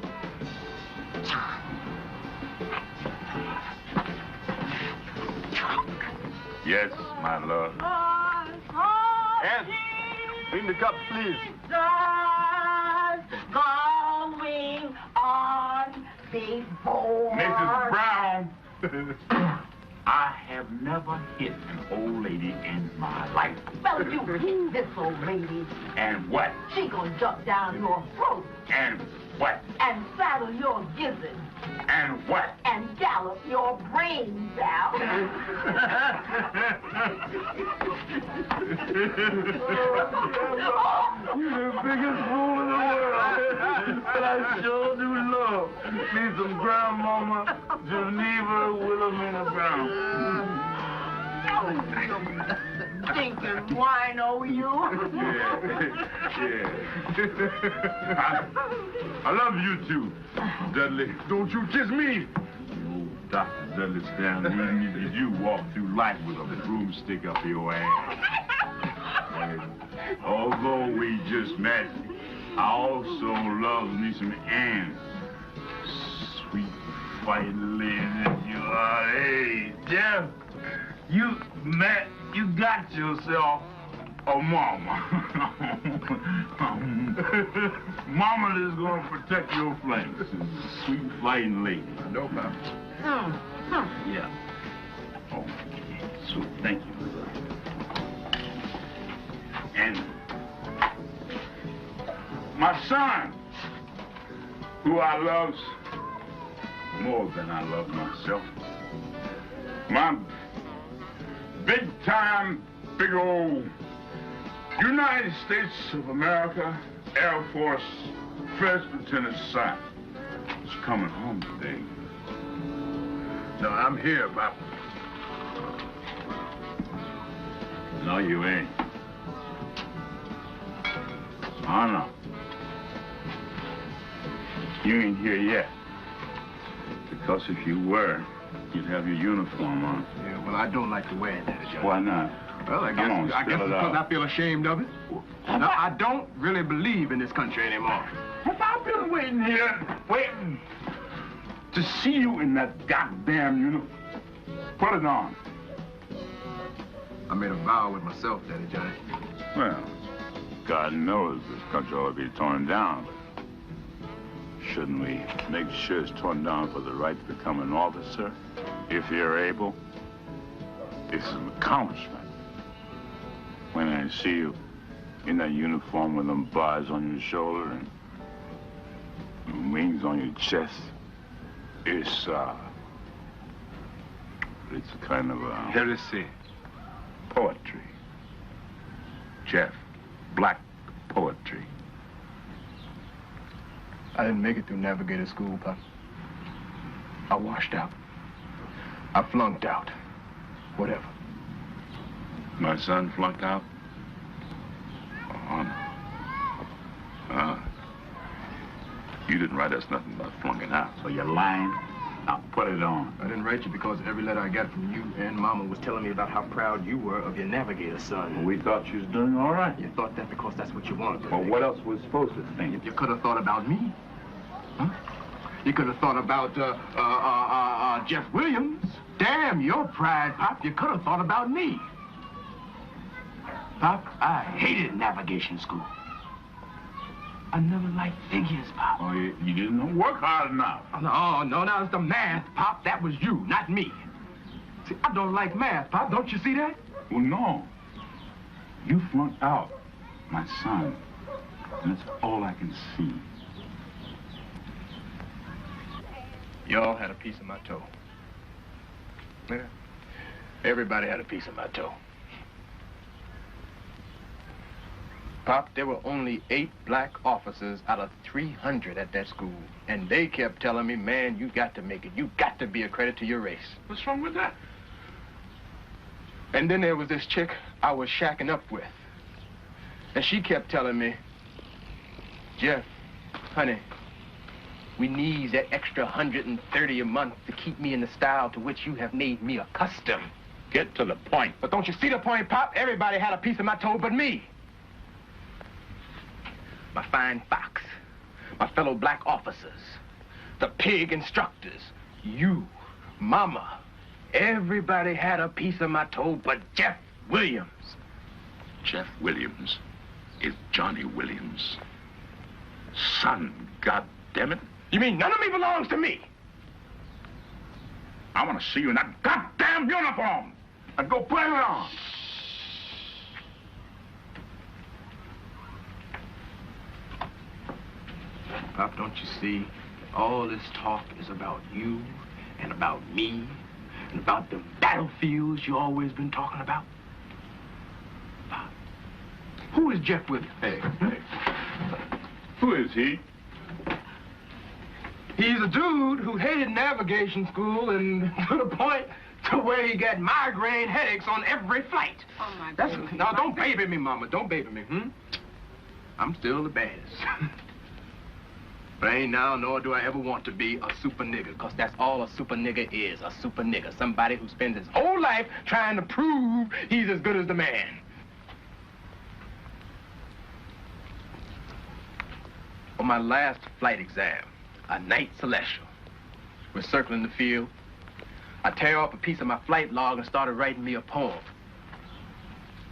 Yes, my love. Ann, bring the cup, please. Going on big boy. Mrs. Brown, I have never hit an old lady in my life. Well, you hit this old lady. And what? She gonna jump down your throat. And what? And saddle your gizzard. And what? And gallop your brains out. You're the biggest fool in the world. But I sure do love me some grandmama Geneva Wilhelmina Brown. Stinking wino, you. Yeah. I love you too, Dudley. Don't you kiss me. Dr. Dudley Stanley, did you walk through life with a broomstick up your ass? Although we just met, I also love me some Ann. Sweet fighting lady that you are. Hey, Jeff, you got yourself a mama. Mama is going to protect your flanks. Sweet fighting lady. No, Pop. Yeah. Oh, so thank you. And my son, who I love more than I love myself. My big-time, big old United States of America Air Force First Lieutenant son is coming home today. No, I'm here, Pop. No, you ain't. Oh, no. You ain't here yet. Because if you were, you'd have your uniform on. Yeah, well, I don't like to wear that, Johnny. Why not? Well, I guess because I feel ashamed of it. Now, I don't really believe in this country anymore. Have I been waiting here, waiting to see you in that goddamn uniform? Put it on. I made a vow with myself, Daddy Johnny. Well, God knows this country ought to be torn down. Shouldn't we make sure it's torn down for the right to become an officer, if you're able? It's an accomplishment. When I see you in that uniform with them bars on your shoulder and wings on your chest, it's a kind of heresy. Poetry. Jeff, black poetry. I didn't make it through navigator school, Pop. I washed out. I flunked out. Whatever. My son flunked out? Oh, no. You didn't write us nothing about flunking out, so you're lying. Now put it on. I didn't write you because every letter I got from you and Mama was telling me about how proud you were of your navigator son. Well, we thought you was doing all right. You thought that because that's what you wanted to Well, think. what else was supposed to think? You could have thought about me. Huh? You could have thought about, Jeff Williams. Damn your pride, Pop. You could have thought about me. Pop, I hated navigation school. I never liked figures, Pop. Oh, you didn't work hard enough. No, it's the math, Pop. That was you, not me. See, I don't like math, Pop. Don't you see that? Well, no. You flunked out, my son. And that's all I can see. Y'all had a piece of my toe. Yeah. Everybody had a piece of my toe. Pop, there were only 8 black officers out of 300 at that school. And they kept telling me, man, you got to make it. You got to be a credit to your race. What's wrong with that? And then there was this chick I was shacking up with. And she kept telling me, Jeff, honey, we need that extra $130 a month to keep me in the style to which you have made me accustomed. Get to the point. But don't you see the point, Pop? Everybody had a piece of my toe but me. My fine fox, my fellow black officers, the pig instructors, you, Mama. Everybody had a piece of my toe but Jeff Williams. Jeff Williams is Johnny Williams' son, goddammit. You mean none of me belongs to me? I want to see you in that goddamn uniform. And go put it on. Pop, don't you see? All this talk is about you and about me and about the battlefields you always been talking about. Pop, who is Jeff Williams? Hey. Who is he? He's a dude who hated navigation school and to the point to where he got migraine headaches on every flight. Oh, my God. Now, don't baby me, Mama. Don't baby me, I'm still the baddest. But I ain't now, nor do I ever want to be a super nigga, because that's all a super nigga is, a super nigga. Somebody who spends his whole life trying to prove he's as good as the man. On my last flight exam, a night celestial, we're circling the field. I tear off a piece of my flight log and started writing me a poem.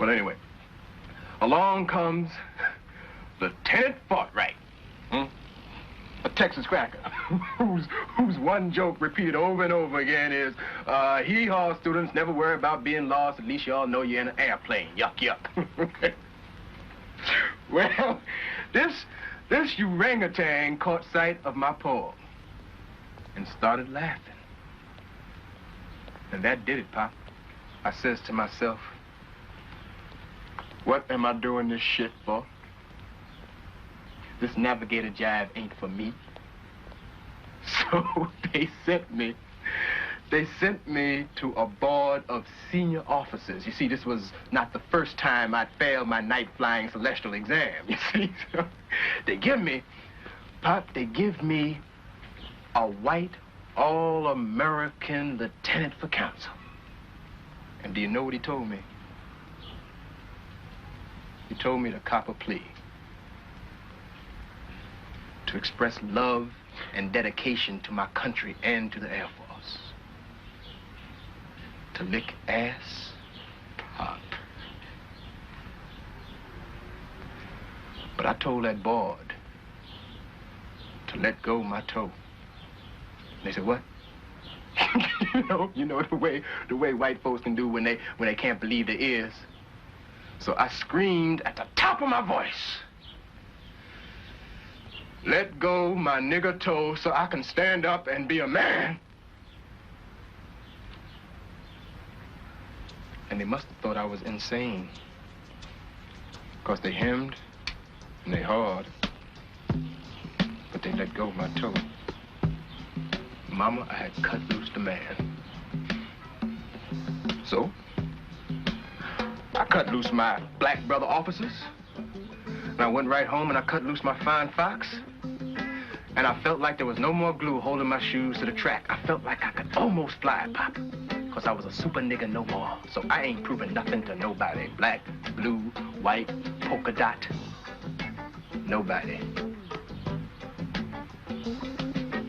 Well, anyway, along comes Lieutenant Fortright. A Texas cracker, whose one joke repeated over and over again is, hee-haw, students, never worry about being lost. At least y'all know you're in an airplane. Yuck, yuck. Well, this orangutan caught sight of my poem and started laughing. And that did it, Pop. I says to myself, what am I doing this shit for? This navigator jive ain't for me. So they sent me to a board of senior officers. You see, this was not the first time I'd failed my night flying celestial exam, you see. So they give me a white, all-American lieutenant for counsel. And do you know what he told me? He told me to cop a plea. To express love and dedication to my country and to the Air Force. To lick ass, Pop. But I told that board to let go my toe. And they said, what? you know the way white folks can do when they can't believe their ears. So I screamed at the top of my voice. Let go my nigger toe so I can stand up and be a man. And they must have thought I was insane. Because they hemmed and they hawed. But they let go my toe. Mama, I had cut loose the man. So, I cut loose my black brother officers. And I went right home and I cut loose my fine fox. And I felt like there was no more glue holding my shoes to the track. I felt like I could almost fly, Pop. Because I was a super nigga no more. So I ain't proving nothing to nobody. Black, blue, white, polka dot. Nobody.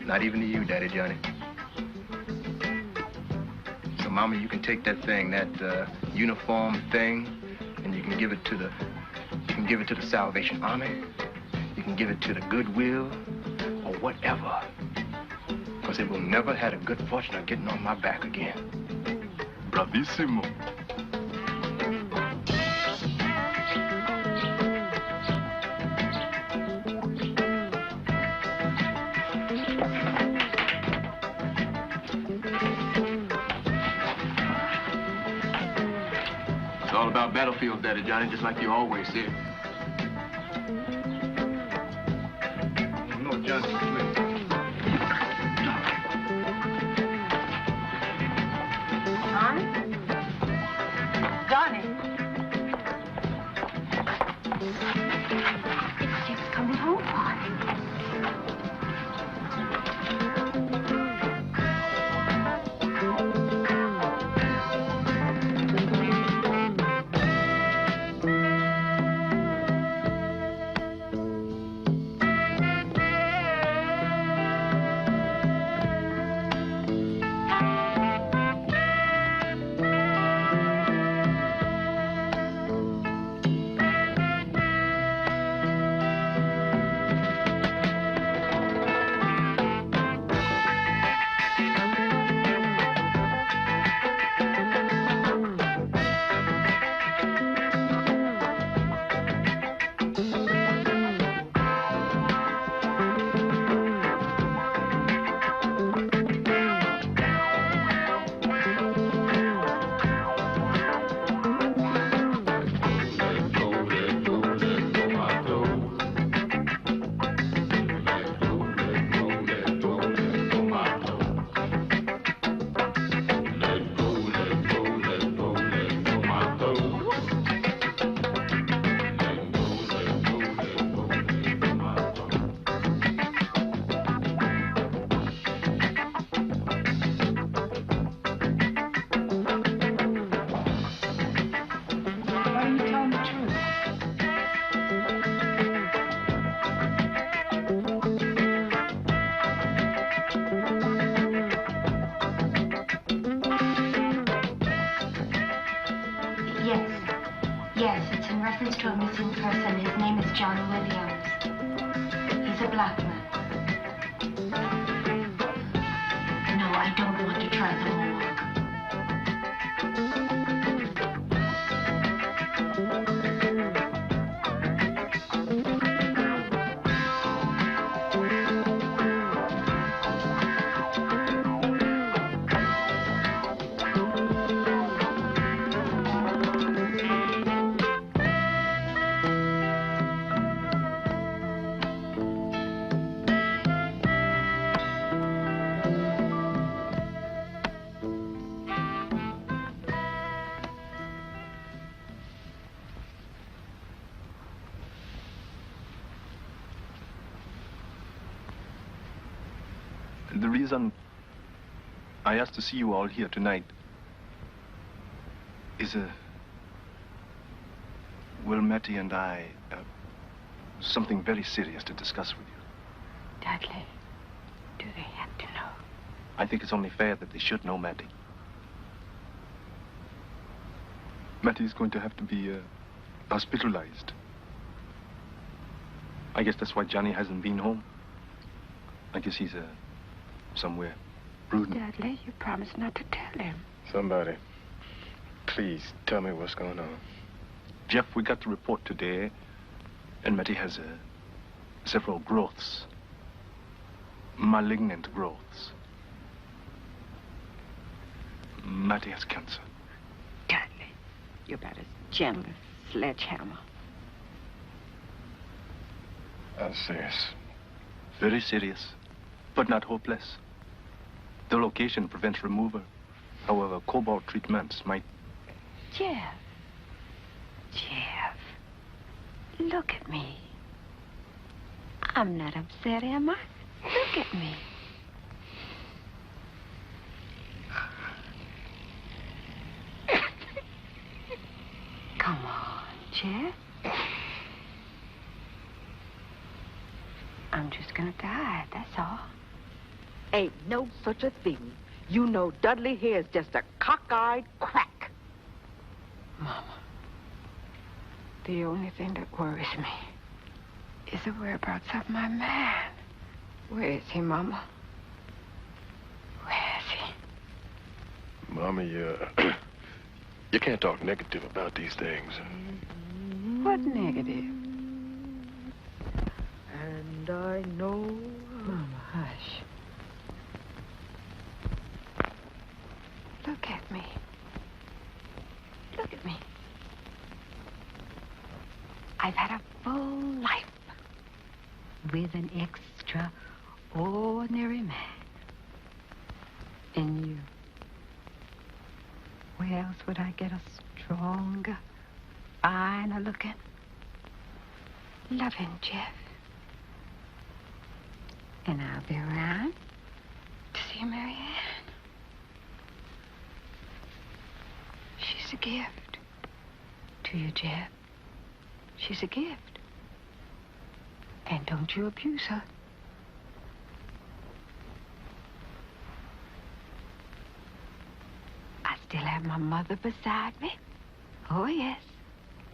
Not even to you, Daddy Johnny. So, Mama, you can take that thing, that uniform thing, and you can give it to the Salvation Army. You can give it to the Goodwill, or whatever. Because it will never have a good fortune of getting on my back again. Bravissimo. It's all about battlefields, Daddy Johnny, just like you always said. No, Johnny, Johnny? It's just coming home, Johnny. Yes, it's in reference to a missing person. His name is John Williams. He's a black man. No, I don't want to try the morgue. The reason I asked to see you all here tonight is, well, Mattie and I have something very serious to discuss with you. Dudley, do they have to know? I think it's only fair that they should know, Mattie. Mattie's going to have to be hospitalized. I guess that's why Johnny hasn't been home. I guess he's somewhere brooding. Dudley, you promised not to tell him. Somebody, please tell me what's going on. Jeff, we got the report today, and Mattie has several growths. Malignant growths. Mattie has cancer. Dudley, you're about as gentle as a sledgehammer. That's serious. Very serious, but not hopeless. The location prevents removal. However, cobalt treatments might... Jeff, look at me. I'm not upset, am I? Look at me. Come on, Jeff. I'm just gonna die, that's all. Ain't no such a thing. You know Dudley here is just a cockeyed crack. Mama, the only thing that worries me is the whereabouts of my man. Where is he, Mama? Where is he? Mama, you can't talk negative about these things. What negative? And I know... Mama, hush. Look at me. Look at me. I've had a full life with an extraordinary man. And you. Where else would I get a stronger, finer looking, loving Jeff? And I'll be around to see Mary Ann. She's a gift to you, Jeff. She's a gift. And don't you abuse her. I still have my mother beside me. Oh, yes.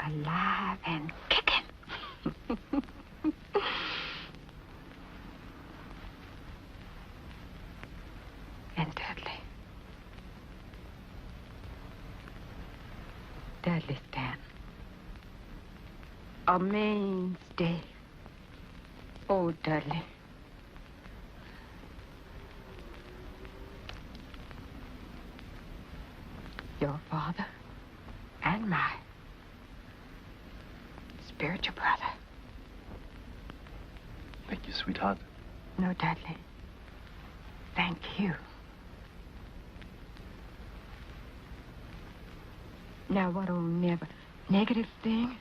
Alive and kicking. And Dudley Stanton. A mainstay. Oh, Dudley. Your father and my spiritual brother. Thank you, sweetheart. No, Dudley. Thank you. Now, what old negative thing?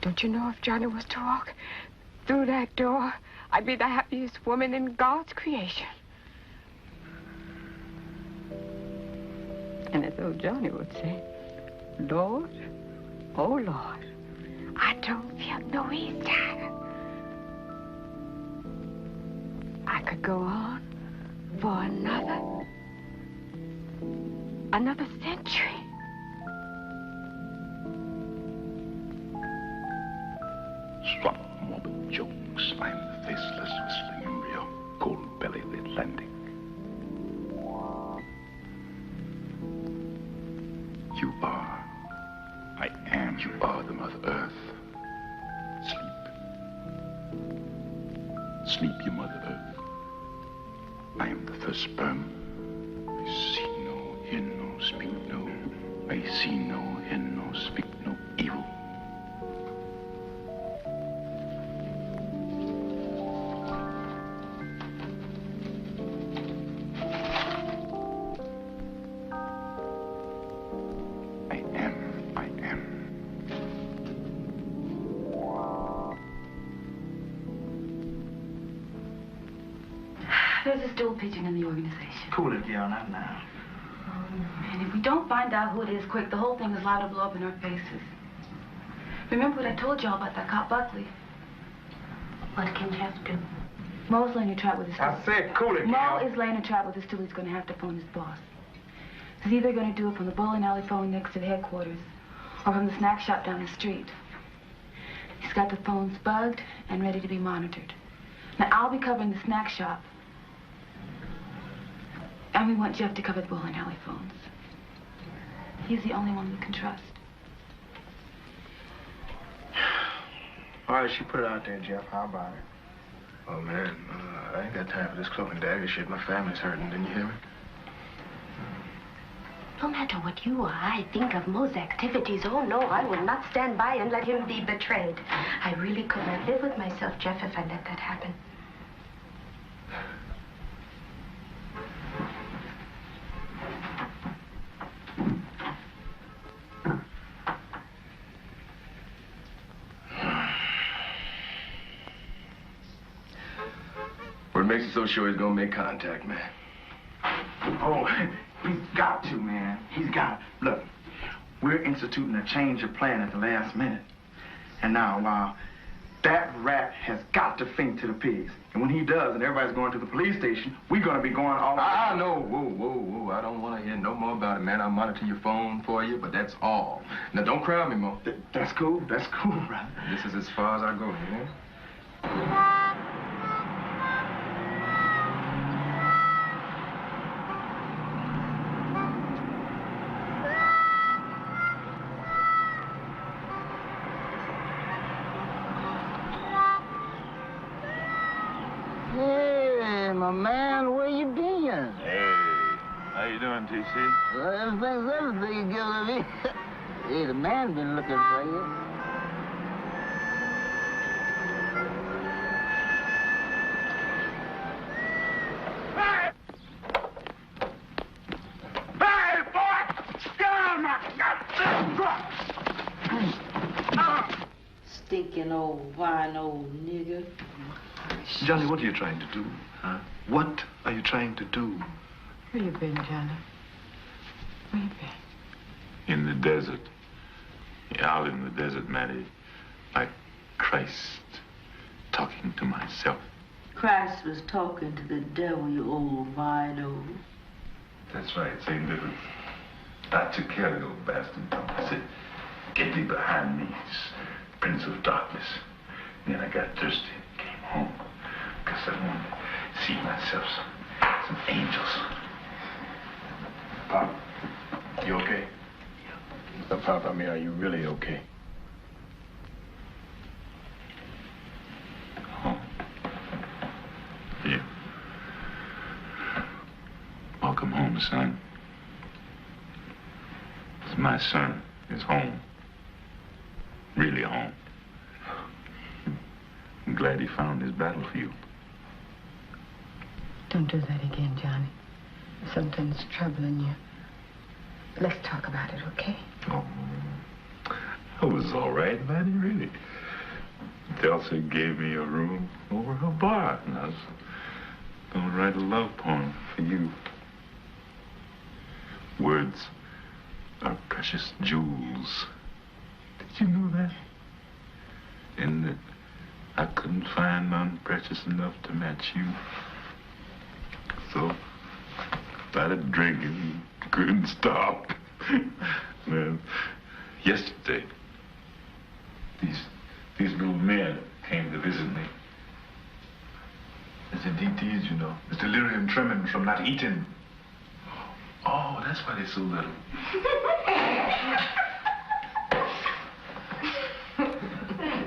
Don't you know if Johnny was to walk through that door, I'd be the happiest woman in God's creation. And as old Johnny would say, Lord, oh Lord, I don't feel no ease time. I could go on for another Another century. Swap morbid jokes. I'm the faceless whistling embryo, cold belly the Atlantic. You are. I am. You are the Mother Earth. Sleep. Sleep, you Mother Earth. I am the first sperm. I see no, hear no, speak no. I see no, hear no, speak no evil. There's a stool pigeon in the organization. Cool it, girl, not now. And if we don't find out who it is quick, the whole thing is liable to blow up in our faces. Remember what I told y'all about that cop Buckley? What can Jeff do? Mo's laying a trap with his stool. I said cool it, Mo girl. is laying a trap with his stool. He's going to have to phone his boss. He's either going to do it from the bowling alley phone next to the headquarters or from the snack shop down the street. He's got the phones bugged and ready to be monitored. Now, I'll be covering the snack shop. And we want Jeff to cover the bowling alley phones. He's the only one we can trust. All right, she put it out there, Jeff. How about it? Oh, man, I ain't got time for this cloak and dagger shit. My family's hurting, didn't you hear me? No matter what you or I think of Mo's activities, oh, no, I will not stand by and let him be betrayed. I really could not live with myself, Jeff, if I let that happen. What makes you so sure he's gonna make contact, man? Oh, he's got to, man. He's got to. Look, we're instituting a change of plan at the last minute. And now, that rat has got to faint to the pigs. And when he does, and everybody's going to the police station, we're going to be going all... I know. Whoa. I don't want to hear no more about it, man. I'll monitor your phone for you, but that's all. Now, don't crowd me, Mo. That's cool, brother. This is as far as I go, you know? Man, where you been? Hey, how you doing, TC? Everything's good with me. Hey, the man been looking for you. Hey! Hey, boy! Get out of my goddamn Stinking old wino nigger. Johnny, what are you trying to do? Huh? What are you trying to do? Where you been, Johnny? Where you been? In the desert. Out in the desert, Mattie. Like Christ talking to myself. Christ was talking to the devil, you old wino. That's right, same difference. I took care of the old bastard. I said, get thee behind these, Prince of Darkness. And then I got thirsty and came home. Because I wanted to see myself some angels. Pop, you okay? Pop, I mean, are you really okay? Home. Yeah. Welcome home, son. It's my son. His home. Really home. I'm glad he found his battlefield. Don't do that again, Johnny. Something's troubling you. Let's talk about it, okay? Oh, I was all right, Mattie, really. Delsa gave me a room over her bar, and I was going to write a love poem for you. Words are precious jewels. Did you know that? And that I couldn't find none precious enough to match you. So, started drinking, Couldn't stop. Man, yesterday, these little men came to visit me. It's the DTs, you know. It's delirium tremens from not eating. Oh, that's why they're so little.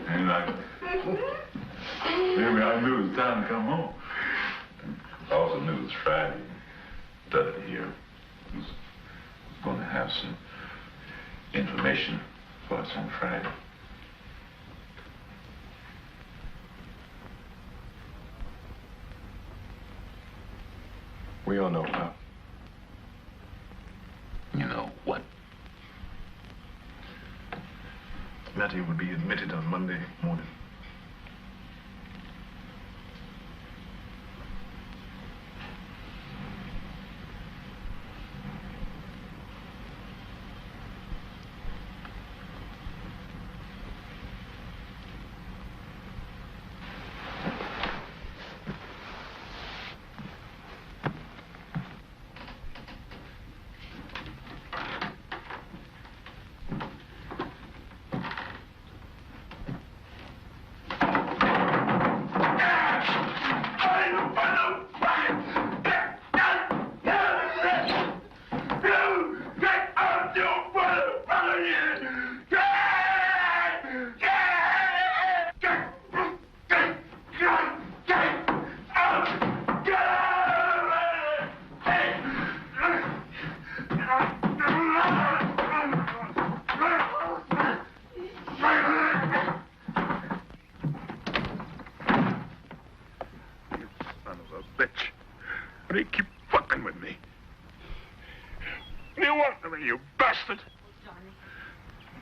And maybe I knew it was time to come home. I also knew it was Friday. Dudley here was going to have some information for us on Friday. We all know, Pop. You know what? Matty will be admitted on Monday morning.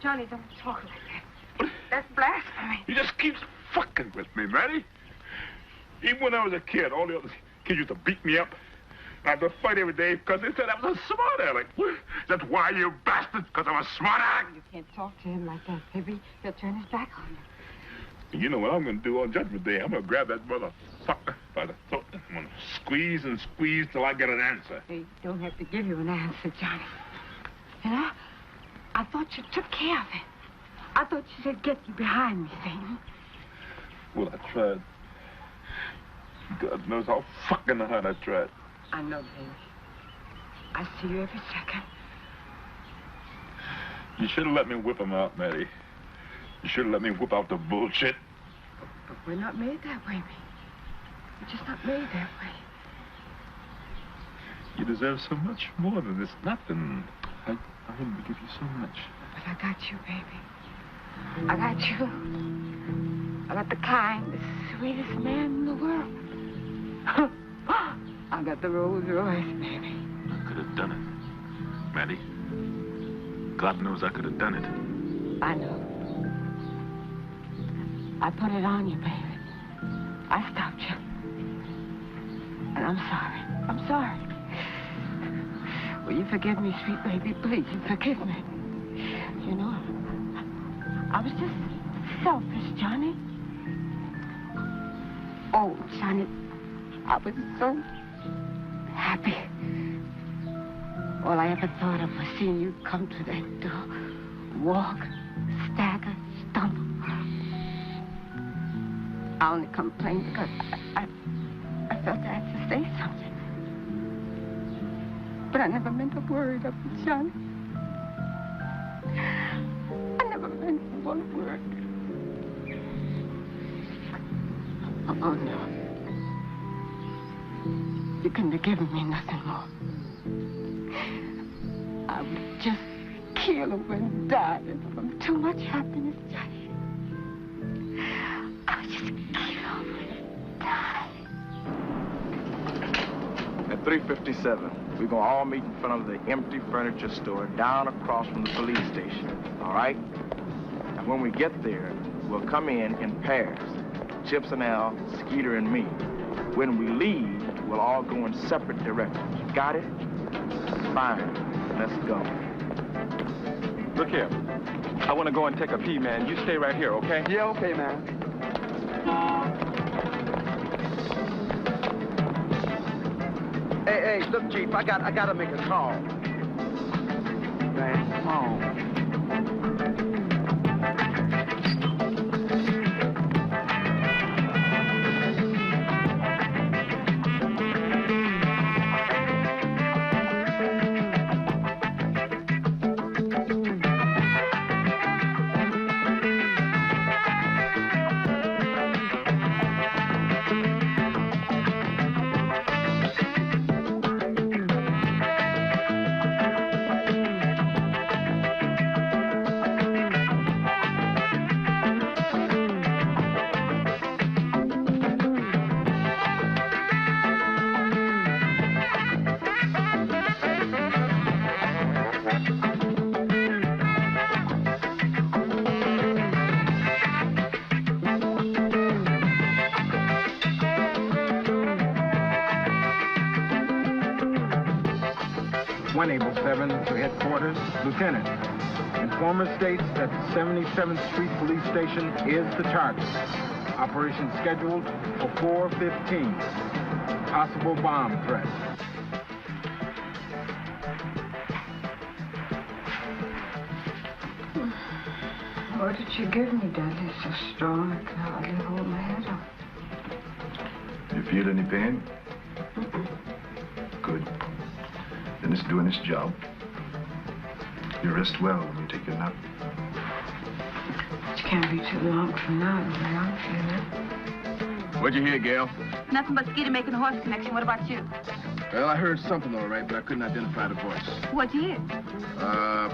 Johnny, don't talk like that. That's blasphemy. He just keeps fucking with me, Matty. Even when I was a kid, all the other kids used to beat me up. I had to fight every day because they said I was a smart aleck. That's why, you bastard, because I'm a smart aleck. You can't talk to him like that, baby. He'll turn his back on you. You know what I'm going to do on Judgment Day? I'm going to grab that motherfucker by the throat. I'm going to squeeze and squeeze till I get an answer. They don't have to give you an answer, Johnny. You know, I thought you took care of it. I thought you said, get you behind me, Satan. Well, I tried. God knows how fucking hard I tried. I know, baby. I see you every second. You should have let me whip him out, Matty. You should have let me whip out the bullshit. But we're not made that way, baby. We're just not made that way. You deserve so much more than this nothing. I want to give you so much. But I got you, baby. I got you. I got the kindest, sweetest man in the world. I got the Rolls Royce, baby. I could have done it, Matty. God knows I could have done it. I know. I put it on you, baby. I stopped you. And I'm sorry. I'm sorry. Will you forgive me, sweet baby? Please, forgive me. You know, I was just selfish, Johnny. Oh, Johnny, I was so happy. All I ever thought of was seeing you come to that door, walk, stagger, stumble. I only complained because I felt I had to say something. But I never meant a word of it, Johnny. I never meant one word. Oh, no. You couldn't have given me nothing more. I would just kill over and die from too much happiness, Johnny. I would just kill over and die. At 357, we're going to all meet in front of the empty furniture store down across from the police station, all right? And when we get there, we'll come in pairs. Chips and Al, Skeeter and me. When we leave, we'll all go in separate directions. Got it? Fine. Let's go. Look here. I want to go and take a pee, man. You stay right here, okay? Yeah, okay, man. Hey, look, Chief, I gotta make a call. man. Come on. To headquarters. Lieutenant, informer states that the 77th Street Police Station is the target. Operation scheduled for 4:15. Possible bomb threat. What did you give me, Daddy? It's so strong I can hardly hold my head up. You feel any pain? Good. Then it's doing its job. You rest well when you take your nap. It can't be too long from now, the way I'm feeling. What'd you hear, Gail? Nothing but Skeeter making a horse connection. What about you? Well, I heard something all right, but I couldn't identify the voice. What'd you hear?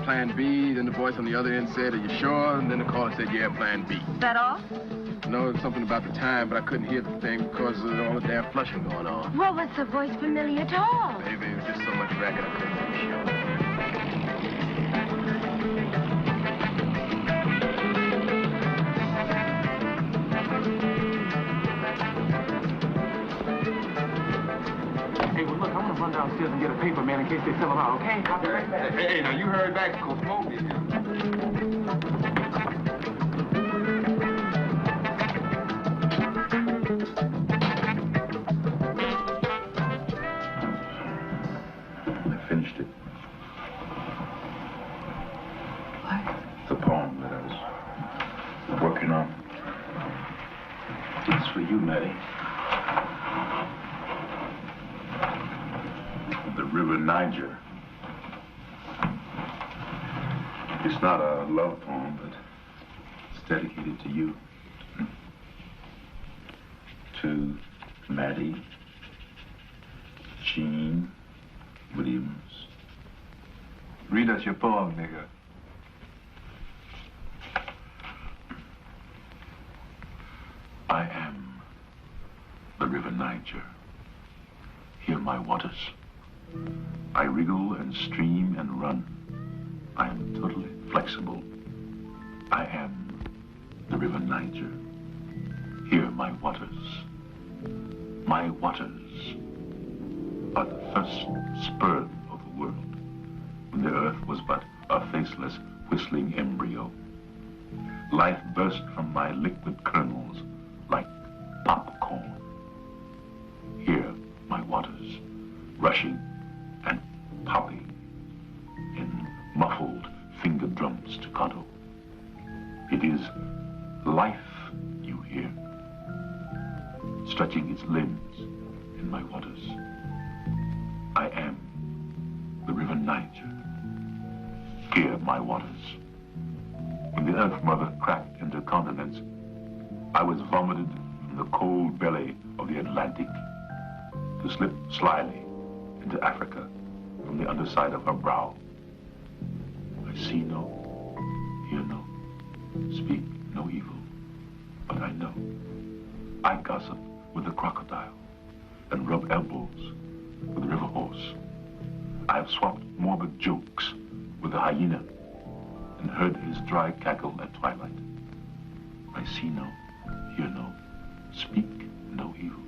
Plan B, then the voice on the other end said, are you sure? And then the caller said, yeah, plan B. That all? No, something about the time, but I couldn't hear the thing because of all the damn flushing going on. Well, was the voice familiar at all? Maybe it was just so much racket I couldn't be sure. Hey, well, look, I'm gonna run downstairs and get a paper, man, in case they sell them out, okay? I'll be right back. Hey, now you heard back from Smokey here. I finished it. What? The poem that I was working on. It's for you, Matty. The River Niger. It's not a love poem, but it's dedicated to you. To Matty Jean Williams. Read us your poem, nigga. I am the River Niger. Hear my waters. I wriggle and stream and run. I am totally flexible. I am the River Niger. Hear my waters. My waters are the first sperm of the world, when the earth was but a faceless, whistling embryo. Life burst from my liquid kernels like popcorn. Hear my waters, rushing and popping in muffled finger drum staccato. It is life you hear, stretching its limbs in my waters. I am the River Niger. Hear my waters. When the Earth Mother cracked into continents, I was vomited from the cold belly of the Atlantic to slip slyly into Africa from the underside of her brow. I see no, hear no, speak no evil, but I know. I gossip with the crocodile and rub elbows with the river horse. I have swapped morbid jokes with the hyena and heard his dry cackle at twilight. I see no, hear no, speak no evil,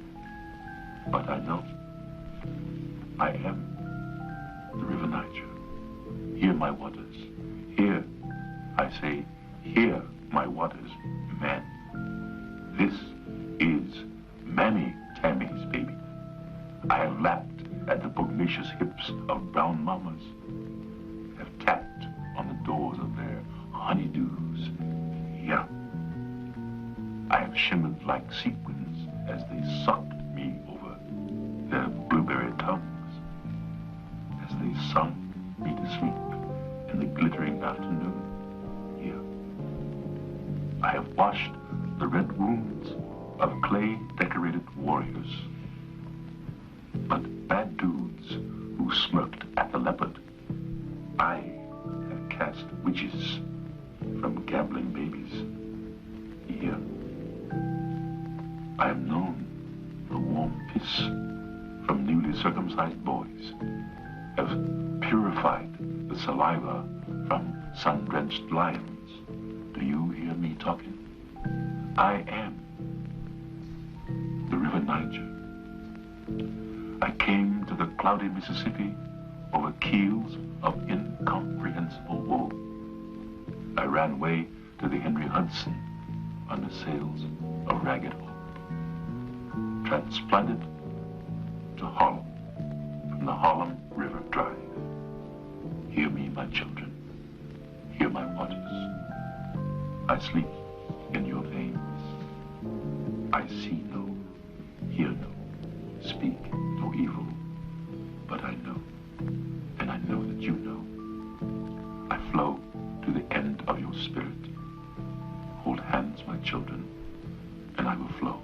but I know. I am the River Niger. Hear my waters. Hear, I say, hear my waters, man. This is Mammy Tammy's baby. I have lapped at the pugnacious hips of brown mamas, have tapped honeydews. Yeah. I have shimmered like sequins as they sucked me over their blueberry tongues, as they sung me to sleep in the glittering afternoon. Here. I have washed the red wounds of clay-decorated warriors. But bad dudes who smirked at the leopard, I have cast witches from gambling babies. Here. I have known the warm piss from newly circumcised boys, have purified the saliva from sun-drenched lions. Do you hear me talking? I am the river Niger. I came to the cloudy Mississippi over keels of incomprehensible woe. I ran away to the Henry Hudson on the sails of Ragged Hope. Transplanted to Harlem from the Harlem River Drive. Hear me, my children. Hear my waters. I sleep in your veins. I see no, hear no, speak no evil. But I know, and I know that you know. I flow to the end of your spirit. Hold hands, my children, and I will flow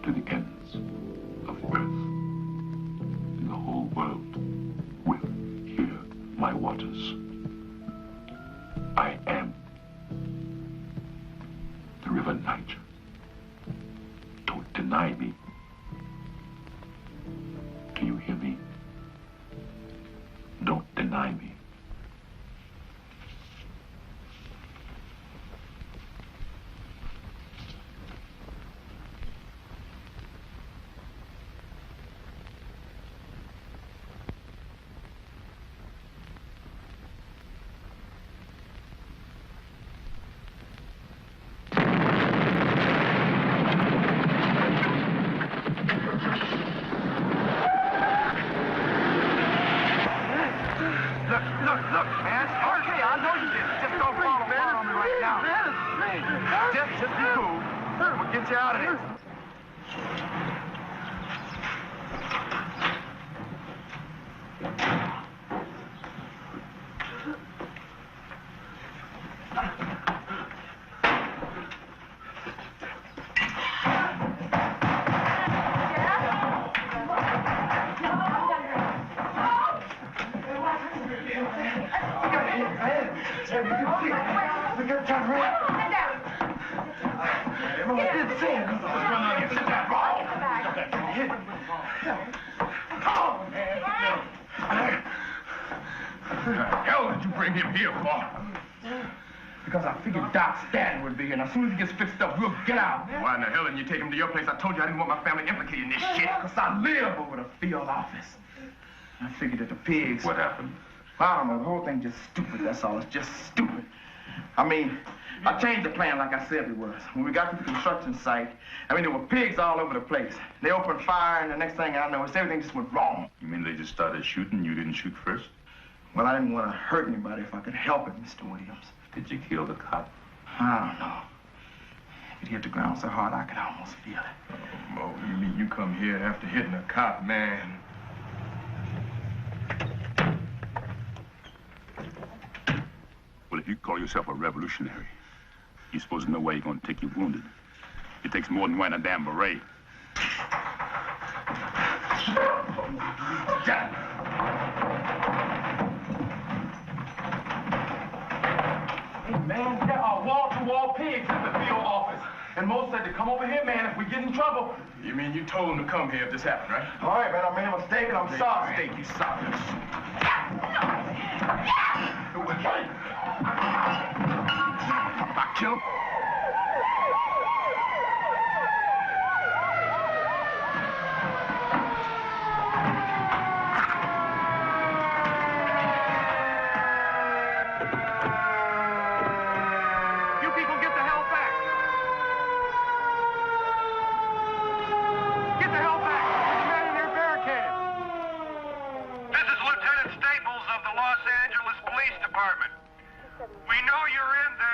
to the ends of the earth. And the whole world will hear my waters. I am the river Niger. Don't deny me. Do you hear me? Don't deny me. As soon as he gets fixed up, we'll get out. Why in the hell didn't you take him to your place? I told you I didn't want my family implicated in this shit. Because I live over the field office. I figured that the pigs... What happened? I don't know. The whole thing just stupid, that's all. It's just stupid. I mean, I changed the plan like I said it was. When we got to the construction site, there were pigs all over the place. They opened fire, and the next thing I know, everything just went wrong. You mean they just started shooting? You didn't shoot first? Well, I didn't want to hurt anybody if I could help it, Mr. Williams. Did you kill the cop? I don't know. It hit the ground so hard I could almost feel it. Oh, Mo, you mean you come here after hitting a cop, man? Well, if you call yourself a revolutionary, you're supposed to know where you're going to take your wounded. It takes more than wearing a damn beret. Hey, man, there are wall-to-wall pigs at the field office. And Mo said to come over here, man, if we get in trouble. You mean you told him to come here if this happened, right? All right, man, I made a mistake and I'm sorry. Mistake, you sorry. I kill him. We know you're in there.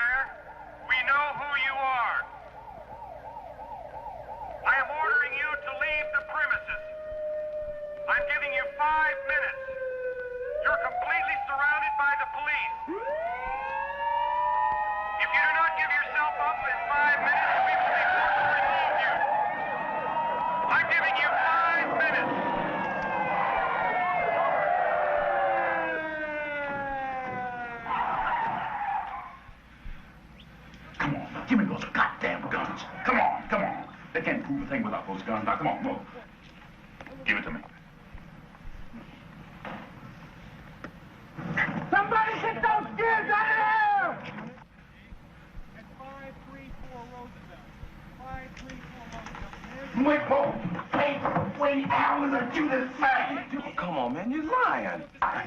prove a thing without those guns. Now, come on, move. Give it to me. Somebody get those kids out of here! At 534 Roosevelt. 534 Roosevelt. Wait, wait, Al, let you this man. Come on, man, you're lying.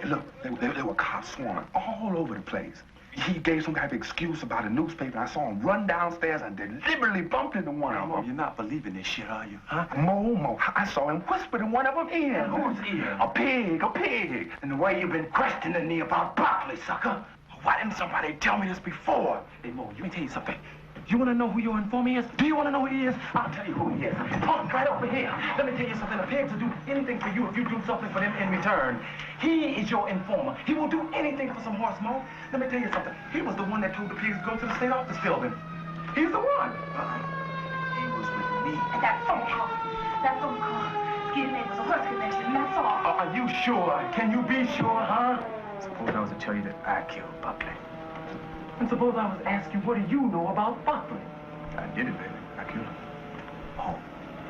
Look, there were cops swarming all over the place. He gave some kind of excuse about a newspaper. I saw him run downstairs and deliberately bumped into one of them. You're not believing this shit, are you? Huh? Mo, I saw him whisper to one of them ear. Whose ear? A pig. And the way you've been questioning me about Buckley, sucker. Why didn't somebody tell me this before? Hey, Mo, let me tell you something. You want to know who your informant is? Do you want to know who he is? I'll tell you who he is. Talk right over here. Let me tell you something. A pig will do anything for you if you do something for them in return. He is your informer. He will do anything for some horse, Mo. Let me tell you something. He was the one that told the pigs to go to the state office building. He's the one. He was with me. And that phone call, excuse me, was a horse connection, that's all. Are you sure? Can you be sure, huh? Suppose I was to tell you that I killed Buckley. And suppose I was to ask you, what do you know about Buckley? I did it, baby. I killed him. Oh,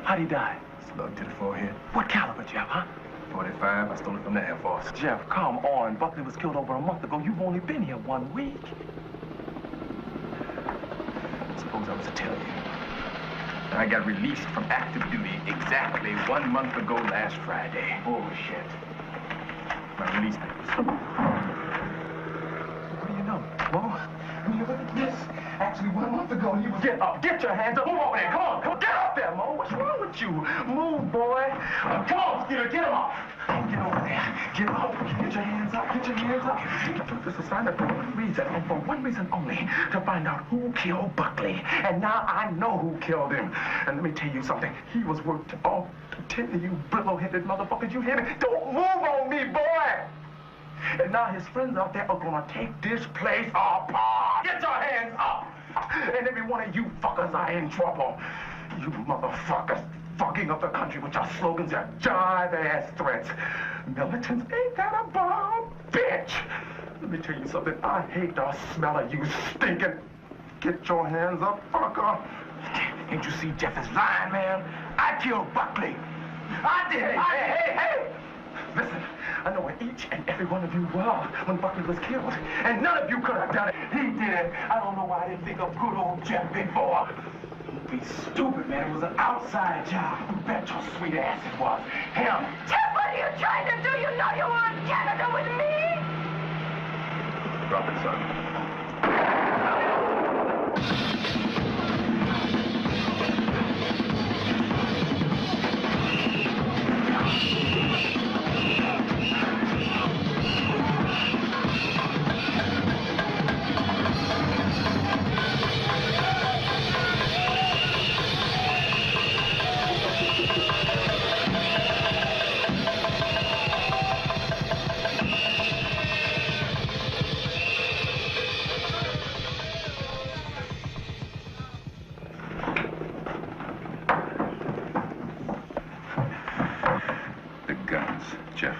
how'd he die? Slug to the forehead. What caliber, Jeff, huh? 45. I stole it from the Air Force. Jeff, come on. Buckley was killed over a month ago. You've only been here 1 week. Suppose I was to tell you. I got released from active duty exactly 1 month ago last Friday. Bullshit. My release papers. What do you know? Well, when you look at this, actually 1 month ago, you was... Get up. Get your hands up. Move over there. Come on. Get up there, Mo. What's wrong with you? Move, boy. Come on, Skeeter. Get him off. Get over there. Get up. Get your hands up. Get your hands up. I took this assignment for one reason, and for one reason only, to find out who killed Buckley. And now I know who killed him. And let me tell you something. He was worth all to 10 of you brillo-headed motherfuckers. You hear me? Don't move on me, boy. And now his friends out there are gonna take this place apart. Get your hands up. And every one of you fuckers are in trouble. You motherfuckers fucking up the country with your slogans, your jive-ass threats. Militants, ain't that a bomb, bitch? Let me tell you something. I hate the smell of you stinking. Get your hands up, fucker. Can't you see Jeff is lying, man? I killed Buckley. I did. Hey. Listen, I know where each and every one of you were when Buckley was killed, and none of you could have done it. He did. I don't know why I didn't think of good old Jeff before. Don't be stupid, man. It was an outside job. You bet your sweet ass it was. Him. Jeff, what are you trying to do? You know you were in Canada with me. Drop it, son. Jeff,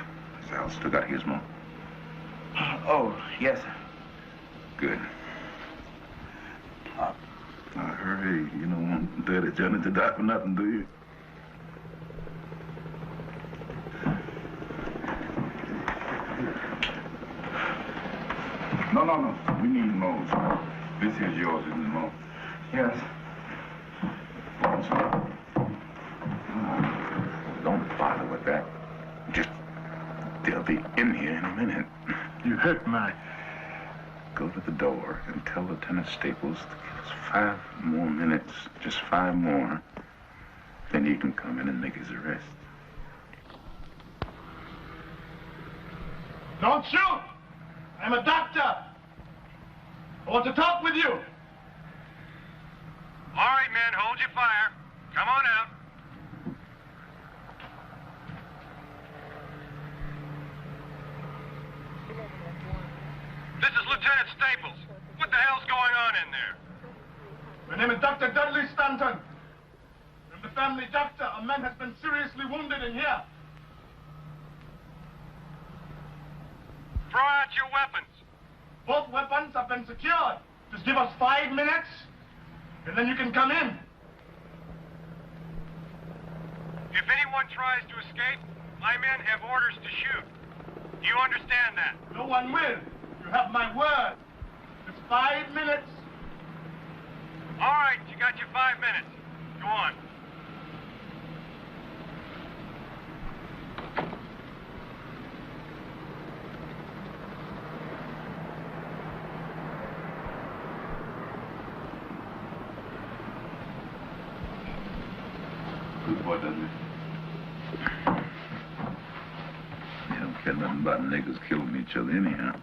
Sal still got his, Mo? Oh, yes, sir. Good. I heard, hey, you don't want Daddy Johnny to die for nothing, do you? No. We need Mo's. This here's yours, isn't it, Mo? Yes. Don't bother with that. Just, they'll be in here in a minute. You hurt my... Go to the door and tell Lieutenant Staples to give us 5 more minutes. Just 5 more. Then he can come in and make his arrest. Don't shoot! I'm a doctor. I want to talk with you. All right, men, hold your fire. Come on out. This is Lieutenant Staples. What the hell's going on in there? My name is Dr. Dudley Stanton. I'm the family doctor. A man has been seriously wounded in here. Throw out your weapons. Both weapons have been secured. Just give us 5 minutes, and then you can come in. If anyone tries to escape, my men have orders to shoot. Do you understand that? No one will. You have my word. It's 5 minutes. All right, you got your 5 minutes. Go on. Good boy, doesn't he? You don't care nothing about niggas killing each other anyhow.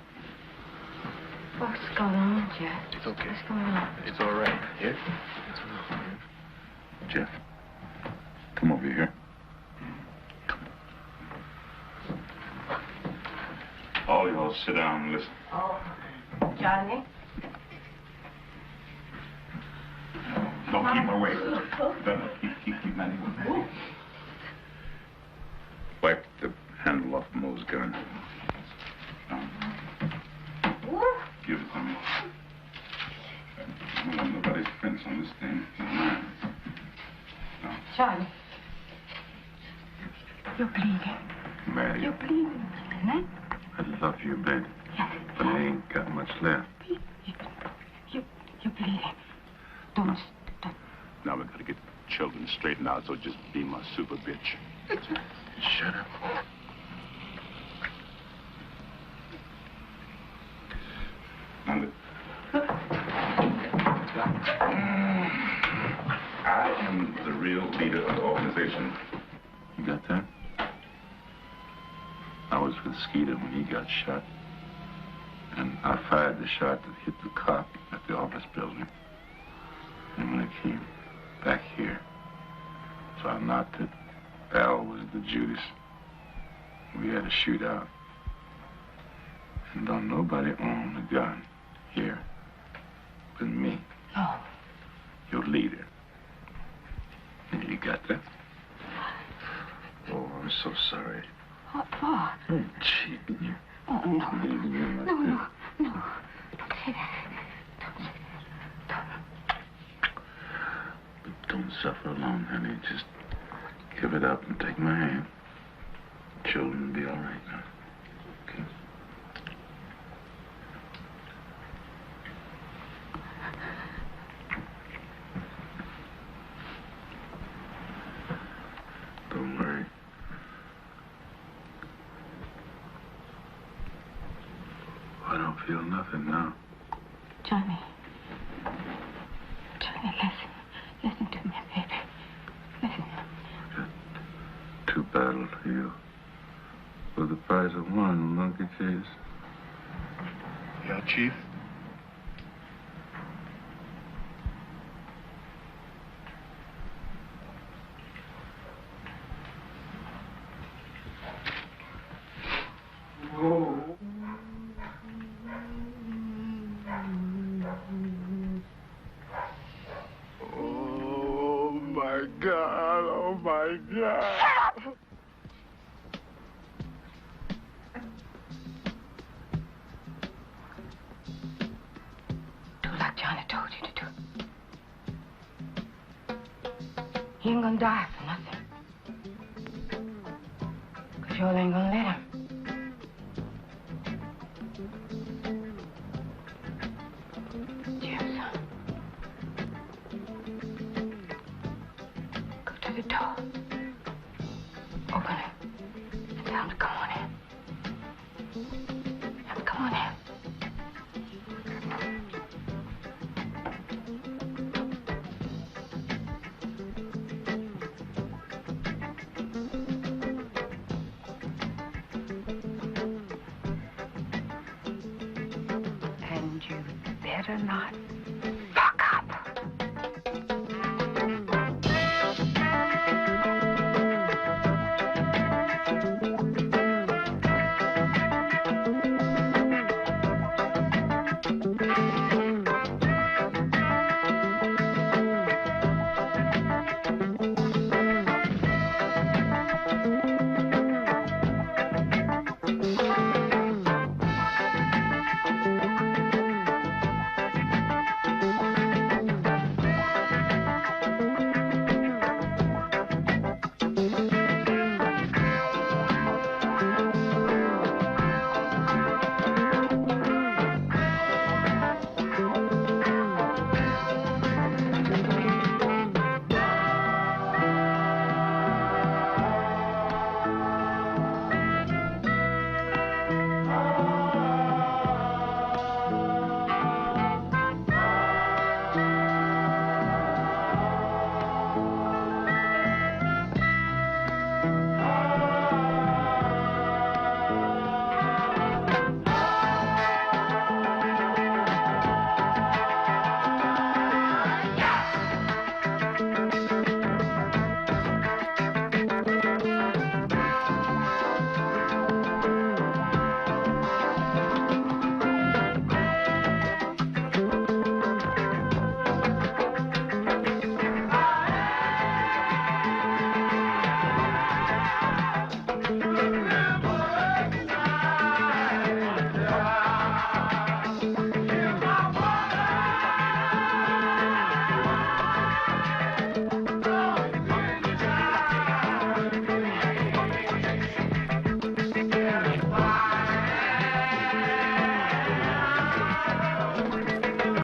What's going on, Jeff? It's okay. What's going on? It's all right. Yeah? It's all right. Jeff, come over here. All y'all sit down and listen. Oh, Johnny? Don't keep her away. Keep Manny with me. Wipe the handle off Mo's gun. Give it to me. I don't want nobody's prints on this thing. It's mine. No. Johnny. You're bleeding. Mary, You're bleeding, isn't it? I love you, baby. Yes. But I ain't got much left. You're bleeding. Don't. Now we gotta get children straightened out, so just be my super bitch. Shut up. Now look. I am the real leader of the organization. You got that? I was with Skeeter when he got shot. And I fired the shot that hit the cop at the office building. And when it came back here, so I knocked it. Al was the Judas. We had a shootout. And don't nobody own the gun here but me. No. Your leader. You got that? Oh, I'm so sorry. What for? I'm cheating you. Oh, no. No. Don't say that. But don't suffer alone, honey. Just give it up and take my hand. Children will be all right now. Okay? Don't worry. I don't feel nothing now. Johnny. Johnny, listen. Listen to me, baby. Listen. Two battles here for the price of one, monkey face. Yeah, Chief? Oh, my God. Oh, my God. Do like Johnny told you to do. He ain't gonna die for nothing. 'Cause you ain't gonna let him. Yes. Go to the door. Open it. And tell him to come on in. Tell him to come on in. And you better not